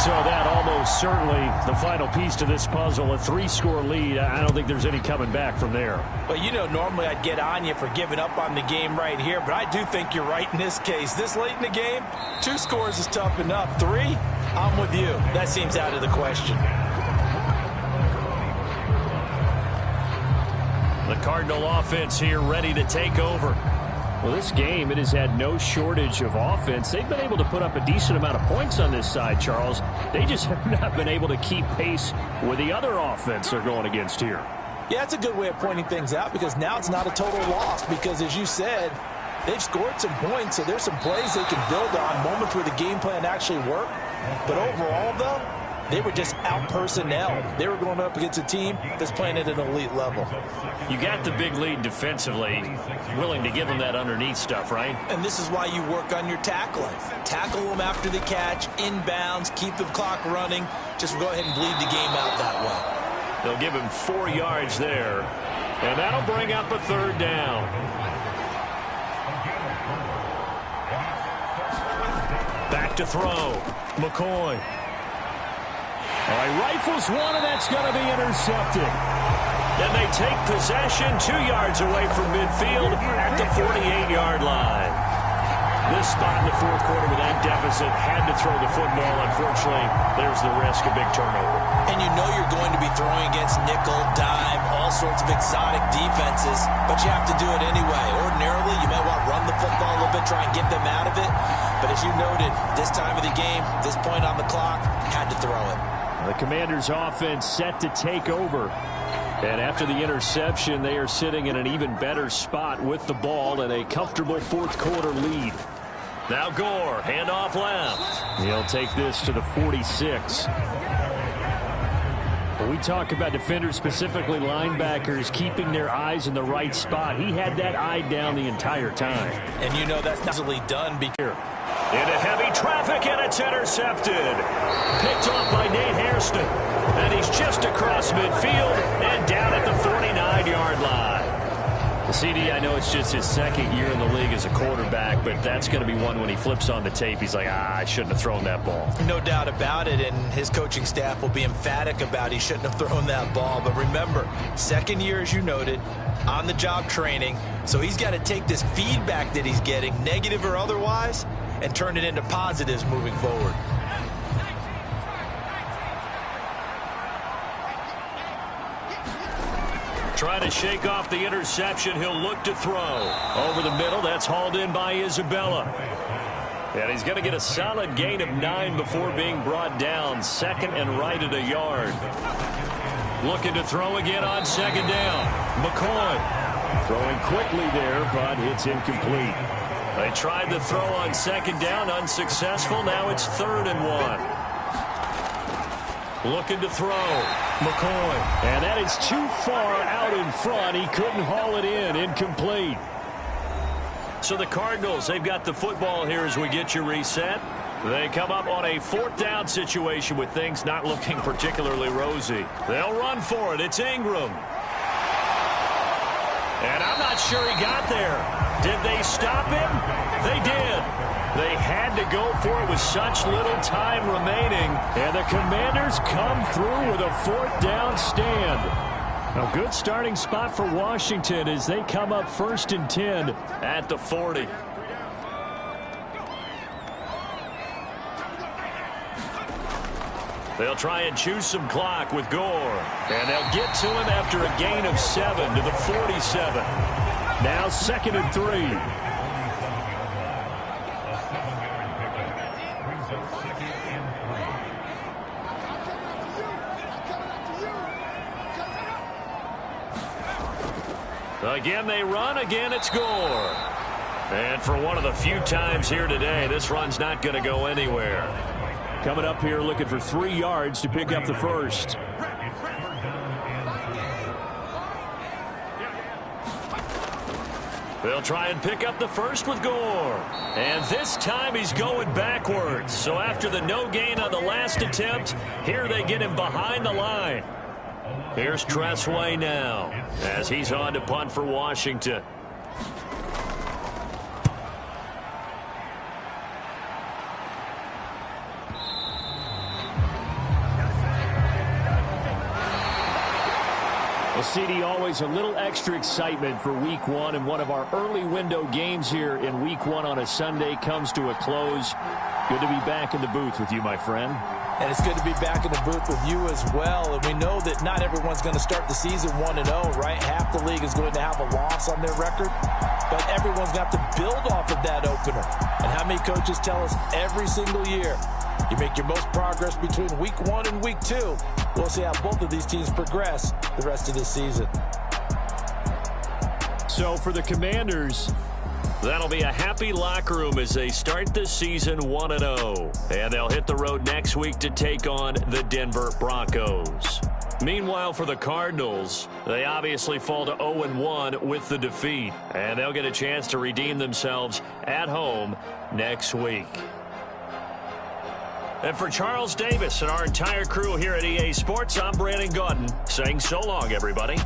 So that almost certainly the final piece to this puzzle, a 3-score lead. I don't think there's any coming back from there. Well, you know, normally I'd get on you for giving up on the game right here, but I do think you're right in this case. This late in the game, 2 scores is tough enough. 3, I'm with you. That seems out of the question. The Cardinal offense here ready to take over. Well, this game, it has had no shortage of offense. They've been able to put up a decent amount of points on this side, Charles. They just have not been able to keep pace with the other offense they're going against here. Yeah, it's a good way of pointing things out because now it's not a total loss because, as you said, they've scored some points, so there's some plays they can build on, moments where the game plan actually worked. But overall, though, they were just out-personnel. They were going up against a team that's playing at an elite level. You got the big lead defensively, willing to give them that underneath stuff, right? And this is why you work on your tackling. Tackle them after the catch, inbounds, keep the clock running. Just go ahead and bleed the game out that way. They'll give him 4 yards there, and that'll bring up a third down. Back to throw. McCoy. Rifles one, and that's going to be intercepted. And they take possession 2 yards away from midfield at the 48-yard line. This spot in the fourth quarter with that deficit had to throw the football. Unfortunately, there's the risk of big turnover. And you know you're going to be throwing against nickel, dime, all sorts of exotic defenses, but you have to do it anyway. Ordinarily, you might want to run the football a little bit, try and get them out of it. But as you noted, this time of the game, this point on the clock, had to throw it. The Commanders' offense set to take over. And after the interception, they are sitting in an even better spot with the ball and a comfortable fourth quarter lead. Now Gore, handoff left. He'll take this to the 46. When we talk about defenders, specifically linebackers, keeping their eyes in the right spot, he had that eye down the entire time. And you know that's not easily done because into heavy traffic, and it's intercepted. Picked off by Nate Hairston. And he's just across midfield and down at the 49-yard line. The CD, I know it's just his second year in the league as a quarterback, but that's going to be one when he flips on the tape. He's like, I shouldn't have thrown that ball. No doubt about it, and his coaching staff will be emphatic about he shouldn't have thrown that ball. But remember, second year, as you noted, on-the-job training, so he's got to take this feedback that he's getting, negative or otherwise, and turn it into positives moving forward. Trying to shake off the interception. He'll look to throw. Over the middle, that's hauled in by Isabella. And he's going to get a solid gain of 9 before being brought down. Second and right at a yard. Looking to throw again on second down. McCoy. Throwing quickly there, but it's incomplete. They tried to throw on second down, unsuccessful. Now it's 3rd and 1. Looking to throw. McCoy. And that is too far out in front. He couldn't haul it in. Incomplete. So the Cardinals, they've got the football here as we get you reset. They come up on a 4th down situation with things not looking particularly rosy. They'll run for it. It's Ingram. And I'm not sure he got there. Did they stop him? They did. They had to go for it with such little time remaining. And the Commanders come through with a 4th down stand. A good starting spot for Washington as they come up 1st and 10 at the 40. They'll try and choose some clock with Gore. And they'll get to him after a gain of 7 to the 47. Now 2nd and 3. Again, they run. Again, it's Gore. And for one of the few times here today, this run's not going to go anywhere. Coming up here looking for 3 yards to pick up the first. They'll try and pick up the first with Gore. And this time he's going backwards. So after the no gain on the last attempt, here they get him behind the line. Here's Tressway now as he's on to punt for Washington. Well, CD, always a little extra excitement for Week 1, and one of our early window games here in Week 1 on a Sunday comes to a close. Good to be back in the booth with you, my friend. And it's good to be back in the booth with you as well. And we know that not everyone's going to start the season 1-0, right? Half the league is going to have a loss on their record. But everyone's got to build off of that opener. And how many coaches tell us every single year, you make your most progress between Week 1 and Week 2. We'll see how both of these teams progress the rest of this season. So for the Commanders, that'll be a happy locker room as they start the season 1-0. And they'll hit the road next week to take on the Denver Broncos. Meanwhile, for the Cardinals, they obviously fall to 0-1 with the defeat. And they'll get a chance to redeem themselves at home next week. And for Charles Davis and our entire crew here at EA Sports, I'm Brandon Gaudin saying so long, everybody.